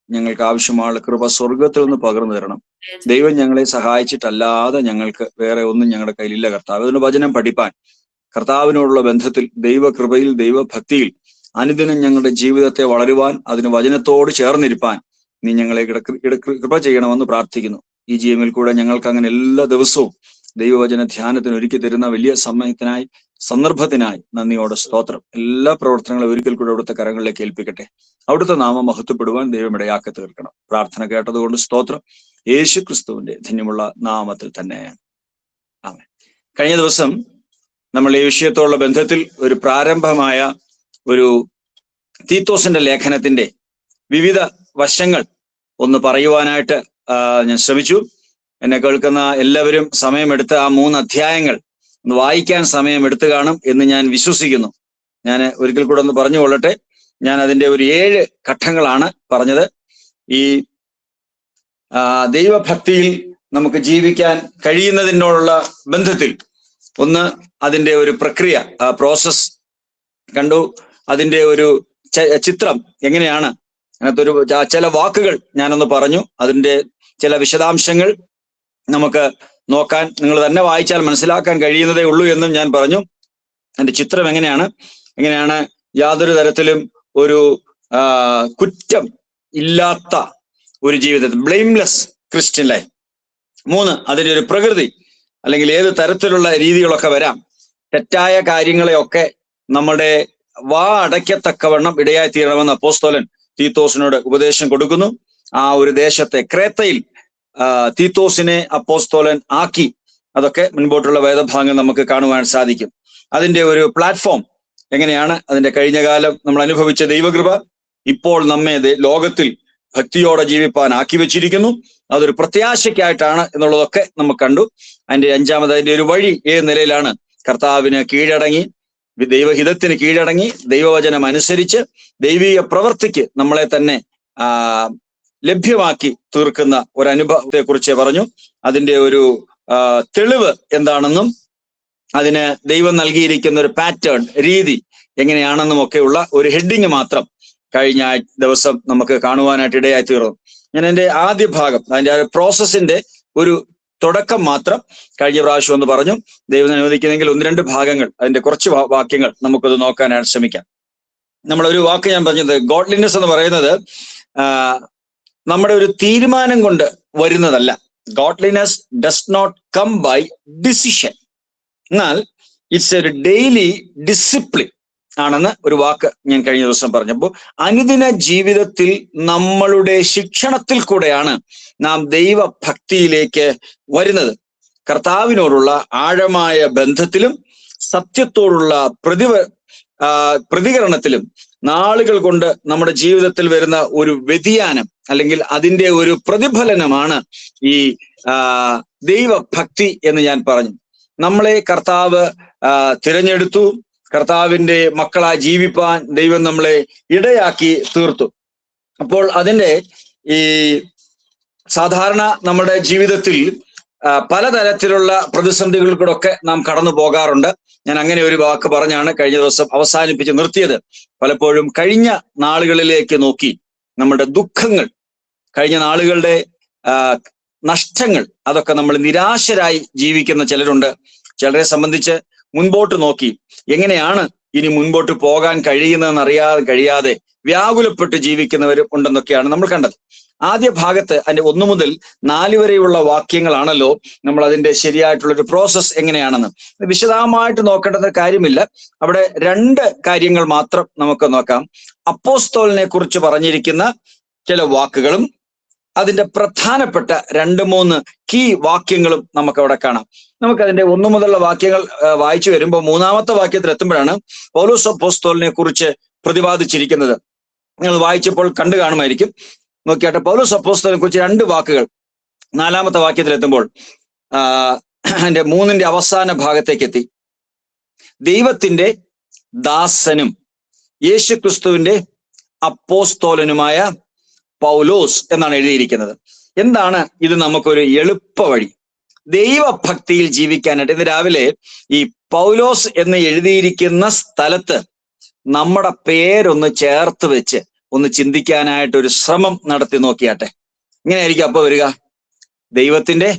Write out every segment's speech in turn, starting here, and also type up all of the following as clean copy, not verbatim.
ഞങ്ങൾക്ക് ആവശ്യമായ കൃപ സ്വർഗത്തിൽ നിന്ന് പകർന്നു തരണം. ദൈവം ഞങ്ങളെ സഹായിച്ചിട്ടല്ലാതെ ഞങ്ങൾക്ക് വേറെ ഒന്നും ഞങ്ങളുടെ കയ്യിലില്ല കർത്താവ്. അതിന് വചനം പഠിപ്പാൻ, കർത്താവിനോടുള്ള ബന്ധത്തിൽ, ദൈവകൃപയിൽ, ദൈവഭക്തിയിൽ അനുദിനം ഞങ്ങളുടെ ജീവിതത്തെ വളരുവാൻ, അതിന് വചനത്തോട് ചേർന്നിരിപ്പാൻ നീ ഞങ്ങളെ കൃപ ചെയ്യണമെന്ന് പ്രാർത്ഥിക്കുന്നു. ഈ GML കൂടെ ഞങ്ങൾക്ക് അങ്ങനെ എല്ലാ ദിവസവും ദൈവവചന ധ്യാനത്തിന് ഒരുക്കി തരുന്ന വലിയ സമയത്തിനായി, സന്ദർഭത്തിനായി നന്ദിയോടെ സ്തോത്രം. എല്ലാ പ്രവർത്തനങ്ങളും ഒരിക്കൽ കൂടെ അവിടുത്തെ കരങ്ങളിലേക്ക് ഏൽപ്പിക്കട്ടെ. അവിടുത്തെ നാമം മഹത്വപ്പെടുവാൻ ദൈവം ഇടയാക്കി തീർക്കണം. പ്രാർത്ഥന കേട്ടതുകൊണ്ട് സ്തോത്രം. യേശു ക്രിസ്തുവിന്റെ ധന്യമുള്ള നാമത്തിൽ തന്നെ ആമേൻ. കഴിഞ്ഞ ദിവസം നമ്മൾ ഈ വിഷയത്തോടുള്ള ബന്ധത്തിൽ ഒരു പ്രാരംഭമായ ഒരു തീത്തോസിന്റെ ലേഖനത്തിന്റെ വിവിധ വശങ്ങൾ ഒന്ന് പറയുവാനായിട്ട് ഞാൻ ശ്രമിച്ചു. എന്നെ കേൾക്കുന്ന എല്ലാവരും സമയമെടുത്ത് ആ 3 അധ്യായങ്ങൾ ഒന്ന് വായിക്കാൻ സമയമെടുത്ത് കാണും എന്ന് ഞാൻ വിശ്വസിക്കുന്നു. ഞാൻ ഒരിക്കൽ കൂടെ ഒന്ന് പറഞ്ഞു കൊള്ളട്ടെ. ഞാൻ അതിന്റെ ഒരു 7 ഘട്ടങ്ങളാണ് പറഞ്ഞത്. ഈ ദൈവഭക്തിയിൽ നമുക്ക് ജീവിക്കാൻ കഴിയുന്നതിനോടുള്ള ബന്ധത്തിൽ ഒന്ന് അതിന്റെ ഒരു പ്രക്രിയ, പ്രോസസ് കണ്ടു. അതിന്റെ ഒരു ചിത്രം എങ്ങനെയാണ്, അതിനകത്തൊരു ചില വാക്കുകൾ ഞാനൊന്ന് പറഞ്ഞു. അതിന്റെ ചില വിശദാംശങ്ങൾ നമുക്ക് നോക്കാൻ, നിങ്ങൾ തന്നെ വായിച്ചാൽ മനസ്സിലാക്കാൻ കഴിയുന്നതേ ഉള്ളൂ എന്നും ഞാൻ പറഞ്ഞു. അതിന്റെ ചിത്രം എങ്ങനെയാണ് യാതൊരു തരത്തിലും ഒരു കുറ്റം ഇല്ലാത്ത ഒരു ജീവിതത്തിൽ, ബ്ലെയിംലെസ് ക്രിസ്ത്യൻ ലൈഫ്. 3, അതിന്റെ ഒരു പ്രകൃതി, അല്ലെങ്കിൽ ഏത് തരത്തിലുള്ള രീതികളൊക്കെ വരാം. തെറ്റായ കാര്യങ്ങളെയൊക്കെ നമ്മുടെ വാ അടയ്ക്കത്തക്കവണ്ണം ഇടയായി തീരണമെന്ന് അപ്പോസ്തലൻ തീത്തോസിനോട് ഉപദേശം കൊടുക്കുന്നു. ആ ഒരു ദേശത്തെ ക്രേത്തയിൽ തീത്തോസിനെ അപ്പോസ്തലൻ ആക്കി. അതൊക്കെ മുൻപോട്ടുള്ള വേദഭാഗങ്ങൾ നമുക്ക് കാണുവാൻ സാധിക്കും. അതിന്റെ ഒരു പ്ലാറ്റ്ഫോം എങ്ങനെയാണ്, അതിന്റെ കഴിഞ്ഞ കാലം നമ്മൾ അനുഭവിച്ച ദൈവകൃപ ഇപ്പോൾ നമ്മെ ലോകത്തിൽ ഭക്തിയോടെ ജീവിപ്പാൻ ആക്കി വെച്ചിരിക്കുന്നു. അതൊരു പ്രത്യാശയ്ക്കായിട്ടാണ് എന്നുള്ളതൊക്കെ നമുക്ക് കണ്ടു. അതിന്റെ 5ാമത് അതിന്റെ ഒരു വഴി ഏത് നിലയിലാണ് കർത്താവിന് കീഴടങ്ങി, ദൈവഹിതത്തിന് കീഴടങ്ങി, ദൈവവചനം അനുസരിച്ച് ദൈവീയ പ്രവൃത്തിക്ക് നമ്മളെ തന്നെ ലഭ്യമാക്കി തീർക്കുന്ന ഒരനുഭവത്തെ കുറിച്ച് പറഞ്ഞു. അതിന്റെ ഒരു തെളിവ് എന്താണെന്നും അതിന് ദൈവം നൽകിയിരിക്കുന്ന ഒരു പാറ്റേൺ, രീതി എങ്ങനെയാണെന്നും ഒക്കെയുള്ള ഒരു ഹെഡിങ് മാത്രം കഴിഞ്ഞ ദിവസം നമുക്ക് കാണുവാനായിട്ട് ഇടയായി തീർന്നു. ഞാൻ എൻ്റെ ആദ്യ ഭാഗം, അതിന്റെ പ്രോസസ്സിന്റെ ഒരു തുടക്കം മാത്രം കഴിഞ്ഞ പ്രാവശ്യം ഒന്ന് പറഞ്ഞു. ദൈവം അനുവദിക്കുന്നെങ്കിൽ 1-2 ഭാഗങ്ങൾ, അതിന്റെ കുറച്ച് വാക്യങ്ങൾ നമുക്കത് നോക്കാനായിട്ട് ശ്രമിക്കാം. നമ്മളൊരു വാക്ക് ഞാൻ പറഞ്ഞത്, ഗോഡ്ലിനെസ് എന്ന് പറയുന്നത് നമ്മുടെ ഒരു തീരുമാനം കൊണ്ട് വരുന്നതല്ല. Godliness does not come by decision, എന്നാൽ ഇറ്റ്സ് ഒരു ഡെയിലി ഡിസിപ്ലിൻ ആണെന്ന് ഒരു വാക്ക് ഞാൻ കഴിഞ്ഞ ദിവസം പറഞ്ഞപ്പോൾ, അനുദിന ജീവിതത്തിൽ നമ്മളുടെ ശിക്ഷണത്തിൽ കൂടെയാണ് നാം ദൈവഭക്തിയിലേക്ക് വരുന്നത്. കർത്താവിനോടുള്ള ആഴമായ ബന്ധത്തിലും സത്യത്തോടുള്ള പ്രതികരണത്തിലും നാളുകൾ കൊണ്ട് നമ്മുടെ ജീവിതത്തിൽ വരുന്ന ഒരു വ്യതിയാനം, അല്ലെങ്കിൽ അതിന്റെ ഒരു പ്രതിഫലനമാണ് ഈ ദൈവഭക്തി എന്ന് ഞാൻ പറഞ്ഞു. നമ്മളെ കർത്താവ് തിരഞ്ഞെടുത്തു, കർത്താവിന്റെ മക്കളായി ജീവിപ്പാൻ ദൈവം നമ്മളെ ഇടയാക്കി തീർത്തു. അപ്പോൾ അതിന്റെ ഈ സാധാരണ നമ്മുടെ ജീവിതത്തിൽ പലതരത്തിലുള്ള പ്രതിസന്ധികളിൽ കൂടെ ഒക്കെ നാം കടന്നു പോകാറുണ്ട്. ഞാൻ അങ്ങനെ ഒരു വാക്ക് പറഞ്ഞാണ് കഴിഞ്ഞ ദിവസം അവസാനിപ്പിച്ച് നിർത്തിയത്. പലപ്പോഴും കഴിഞ്ഞ നാളുകളിലേക്ക് നോക്കി നമ്മുടെ ദുഃഖങ്ങൾ, കഴിഞ്ഞ നാളുകളുടെ നഷ്ടങ്ങൾ, അതൊക്കെ നമ്മൾ നിരാശരായി ജീവിക്കുന്ന ചിലരുണ്ട്. ചിലരെ സംബന്ധിച്ച് മുൻപോട്ട് നോക്കി എങ്ങനെയാണ് ഇനി മുൻപോട്ട് പോകാൻ കഴിയുന്നതെന്ന് കഴിയാതെ വ്യാകുലപ്പെട്ട് ജീവിക്കുന്നവരും ഉണ്ടെന്നൊക്കെയാണ് നമ്മൾ കണ്ടത്. ആദ്യ ഭാഗത്ത് അതിന്റെ 1 മുതൽ 4 വരെയുള്ള വാക്യങ്ങളാണല്ലോ നമ്മൾ അതിന്റെ ശരിയായിട്ടുള്ളൊരു പ്രോസസ്സ് എങ്ങനെയാണെന്ന് വിശദമായിട്ട് നോക്കേണ്ട കാര്യമില്ല. അവിടെ 2 കാര്യങ്ങൾ മാത്രം നമുക്ക് നോക്കാം. അപ്പോസ്തലനെ കുറിച്ച് പറഞ്ഞിരിക്കുന്ന ചില വാക്കുകളും അതിന്റെ പ്രധാനപ്പെട്ട 2-3 കീ വാക്യങ്ങളും നമുക്ക് അവിടെ കാണാം. നമുക്കതിന്റെ 1 മുതലുള്ള വാക്യങ്ങൾ വായിച്ചു വരുമ്പോൾ 3-ാമത്തെ വാക്യത്തിൽ എത്തുമ്പോഴാണ് പൗലോസ് അപ്പോസ്തലനെ കുറിച്ച് പ്രതിപാദിച്ചിരിക്കുന്നത്. നിങ്ങൾ വായിച്ചപ്പോൾ കണ്ടു കാണുമായിരിക്കും. നോക്കിയാട്ടെ, പൗലോസ് അപ്പോസ്തലനെ കുറിച്ച് 2 വാക്കുകൾ 4-ാമത്തെ വാക്യത്തിൽ എത്തുമ്പോൾ അതിന്റെ 3-ന്റെ അവസാന ഭാഗത്തേക്ക് എത്തി. ദൈവത്തിന്റെ ദാസനും യേശുക്രിസ്തുവിന്റെ അപ്പോസ്തലനുമായ പൗലോസ് എന്നാണ് എഴുതിയിരിക്കുന്നത്. എന്താണ് ഇത്? നമുക്കൊരു എളുപ്പ വഴി ദൈവഭക്തിയിൽ ജീവിക്കാനായിട്ട്. ഇന്ന് രാവിലെ ഈ പൗലോസ് എന്ന് എഴുതിയിരിക്കുന്ന സ്ഥലത്ത് നമ്മുടെ പേരൊന്ന് ചേർത്ത് വെച്ച് ഒന്ന് ചിന്തിക്കാനായിട്ട് ഒരു ശ്രമം നടത്തി നോക്കിയാട്ടെ. ഇങ്ങനെയായിരിക്കും അപ്പൊ വരിക: ദൈവത്തിന്റെ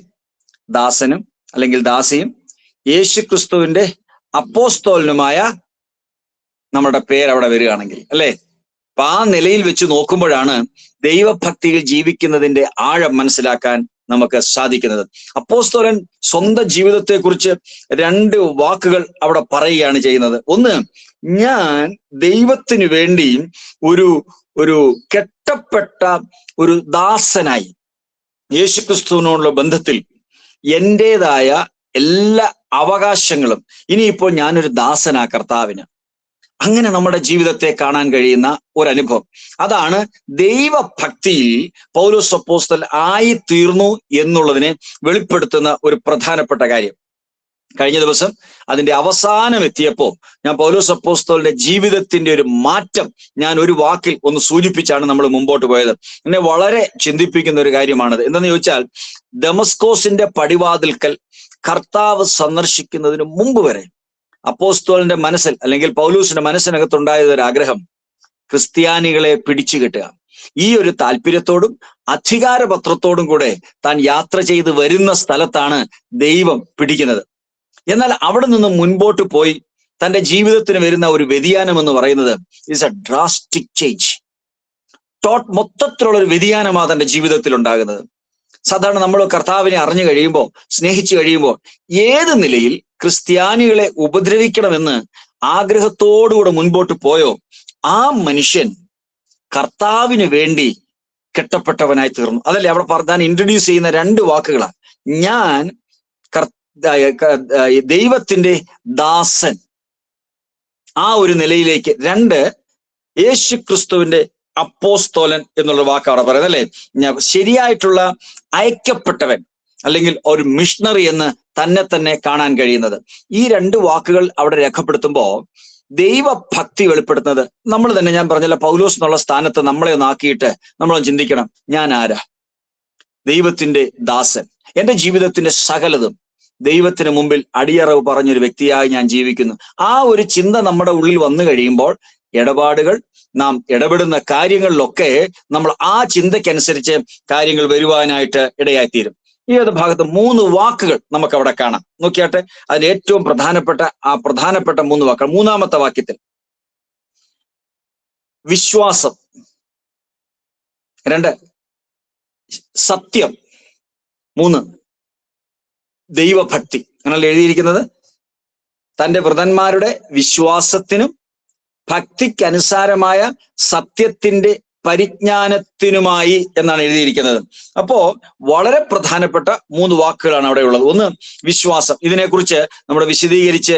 ദാസനും അല്ലെങ്കിൽ ദാസിയും യേശുക്രിസ്തുവിന്റെ അപ്പോസ്തോലനുമായ നമ്മുടെ പേരവിടെ വരികയാണെങ്കിൽ, അല്ലെ? അപ്പൊ ആ നിലയിൽ വെച്ച് നോക്കുമ്പോഴാണ് ദൈവഭക്തിയിൽ ജീവിക്കുന്നതിന്റെ ആഴം മനസ്സിലാക്കാൻ നമുക്ക് സാധിക്കുന്നത്. അപ്പോസ്തലൻ സ്വന്തം ജീവിതത്തെക്കുറിച്ച് 2 വാക്കുകൾ അവിടെ പറയുകയാണ് ചെയ്യുന്നത്. ഒന്ന്, ഞാൻ ദൈവത്തിന് വേണ്ടി ഒരു കെട്ടപ്പെട്ട ഒരു ദാസനായി യേശുക്രിസ്തുവിനോടുള്ള ബന്ധത്തിൽ എന്റേതായ എല്ലാ അവകാശങ്ങളും, ഇനിയിപ്പോൾ ഞാനൊരു ദാസനാ കർത്താവിന്. അങ്ങനെ നമ്മുടെ ജീവിതത്തെ കാണാൻ കഴിയുന്ന ഒരനുഭവം. അതാണ് ദൈവഭക്തിയിൽ പൗലോസ് അപ്പോസ്തലൻ ആയി തീർന്നു എന്നുള്ളതിനെ വെളിപ്പെടുത്തുന്ന ഒരു പ്രധാനപ്പെട്ട കാര്യം. കഴിഞ്ഞ ദിവസം അതിന്റെ അവസാനം എത്തിയപ്പോൾ ഞാൻ പൗലോസ് അപ്പോസ്തലന്റെ ജീവിതത്തിന്റെ ഒരു മാറ്റം ഞാൻ ഒരു വാക്കിൽ ഒന്ന് സൂചിപ്പിച്ചാണ് നമ്മൾ മുമ്പോട്ട് പോയത്. എന്നെ വളരെ ചിന്തിപ്പിക്കുന്ന ഒരു കാര്യമാണത്. എന്തെന്ന് ചോദിച്ചാൽ, ദമസ്കോസിന്റെ പടിവാതിൽക്കൽ കർത്താവ് സന്ദർശിക്കുന്നതിന് മുമ്പ് വരെ അപ്പോസ്തലന്റെ മനസ്സിൽ, അല്ലെങ്കിൽ പൗലൂസിന്റെ മനസ്സിനകത്തുണ്ടായ ഒരു ആഗ്രഹം ക്രിസ്ത്യാനികളെ പിടിച്ചു കെട്ടുക. ഈ ഒരു താല്പര്യത്തോടും അധികാരപത്രത്തോടും കൂടെ താൻ യാത്ര ചെയ്ത് വരുന്ന സ്ഥലത്താണ് ദൈവം പിടിക്കുന്നത്. എന്നാൽ അവിടെ നിന്ന് മുൻപോട്ട് പോയി തന്റെ ജീവിതത്തിന് വരുന്ന ഒരു വ്യതിയാനം എന്ന് പറയുന്നത് ഇസ് എ ഡ്രാസ്റ്റിക് ചേഞ്ച്. മൊത്തത്തിലുള്ള ഒരു വ്യതിയാനമാണ് തന്റെ ജീവിതത്തിൽ ഉണ്ടാകുന്നത്. സാധാരണ നമ്മൾ കർത്താവിനെ അറിഞ്ഞു കഴിയുമ്പോൾ, സ്നേഹിച്ചു കഴിയുമ്പോൾ, ഏത് നിലയിൽ ക്രിസ്ത്യാനികളെ ഉപദ്രവിക്കണമെന്ന് ആഗ്രഹത്തോടുകൂടെ മുൻപോട്ട് പോയോ ആ മനുഷ്യൻ കർത്താവിന് വേണ്ടി കെട്ടപ്പെട്ടവനായി തീർന്നു. അതല്ലേ അവിടെ താൻ ഇൻട്രൊഡ്യൂസ് ചെയ്യുന്ന 2 വാക്കുകളാണ്. ഞാൻ ദൈവത്തിന്റെ ദാസൻ, ആ ഒരു നിലയിലേക്ക്. 2, യേശുക്രിസ്തുവിന്റെ അപ്പോസ്തോലൻ എന്നുള്ള വാക്ക് അവിടെ പറയുന്നത്, അല്ലെ? ശരിയായിട്ടുള്ള അയക്കപ്പെട്ടവൻ അല്ലെങ്കിൽ ഒരു മിഷണറി എന്ന് തന്നെ കാണാൻ കഴിയുന്നത്. ഈ 2 വാക്കുകൾ അവിടെ രേഖപ്പെടുത്തുമ്പോൾ ദൈവഭക്തി വെളിപ്പെടുത്തുന്നത് നമ്മൾ തന്നെ, ഞാൻ പറഞ്ഞല്ലോ, പൗലോസ് എന്നുള്ള സ്ഥാനത്ത് നമ്മളെ ഒന്നാക്കിയിട്ട് നമ്മളൊന്ന് ചിന്തിക്കണം, ഞാൻ ആരാ? ദൈവത്തിന്റെ ദാസൻ. എന്റെ ജീവിതത്തിന്റെ സകലതും ദൈവത്തിന് മുമ്പിൽ അടിയറവ് പറഞ്ഞൊരു വ്യക്തിയായി ഞാൻ ജീവിക്കുന്നു. ആ ഒരു ചിന്ത നമ്മുടെ ഉള്ളിൽ വന്നു കഴിയുമ്പോൾ ഇടപാടുകൾ, നാം ഇടപെടുന്ന കാര്യങ്ങളിലൊക്കെ നമ്മൾ ആ ചിന്തയ്ക്കനുസരിച്ച് കാര്യങ്ങൾ വരുവാനായിട്ട് ഇടയായിത്തീരും. ഈ ഒരു ഭാഗത്ത് 3 വാക്കുകൾ നമുക്ക് അവിടെ കാണാം. നോക്കിയാട്ടെ, അതിൽ ഏറ്റവും പ്രധാനപ്പെട്ട 3 വാക്കുകൾ. 3-ാമത്തെ വാക്യത്തിൽ വിശ്വാസം, 2 സത്യം, 3 ദൈവഭക്തി. അങ്ങനല്ല എഴുതിയിരിക്കുന്നത്. തന്റെ വൃതന്മാരുടെ വിശ്വാസത്തിനും ഭക്തിക്കനുസാരമായ സത്യത്തിന്റെ പരിജ്ഞാനത്തിനുമായി എന്നാണ് എഴുതിയിരിക്കുന്നത്. അപ്പോ വളരെ പ്രധാനപ്പെട്ട 3 വാക്കുകളാണ് അവിടെ ഉള്ളത്. ഒന്ന്, വിശ്വാസം. ഇതിനെക്കുറിച്ച് നമ്മൾ വിശദീകരിച്ച്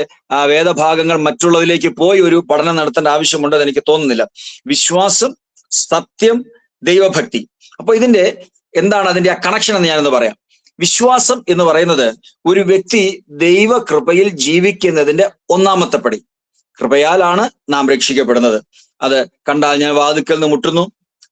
വേദഭാഗങ്ങൾ മറ്റുള്ളതിലേക്ക് പോയി ഒരു പഠനം നടത്തേണ്ട ആവശ്യമുണ്ടെന്ന് എനിക്ക് തോന്നുന്നില്ല. വിശ്വാസം, സത്യം, ദൈവഭക്തി. അപ്പൊ ഇതിന്റെ എന്താണ് അതിന്റെ ആ കണക്ഷൻ എന്ന് ഞാനൊന്ന് പറയാം. വിശ്വാസം എന്ന് പറയുന്നത് ഒരു വ്യക്തി ദൈവകൃപയിൽ ജീവിക്കുന്നതിന്റെ 1-ാമത്തെ പടി. കൃപയാലാണ് നാം രക്ഷിക്കപ്പെടുന്നത്. അത് കണ്ടാൽ ഞാൻ വാതിൽക്കൽ നിന്ന് മുട്ടുന്നു,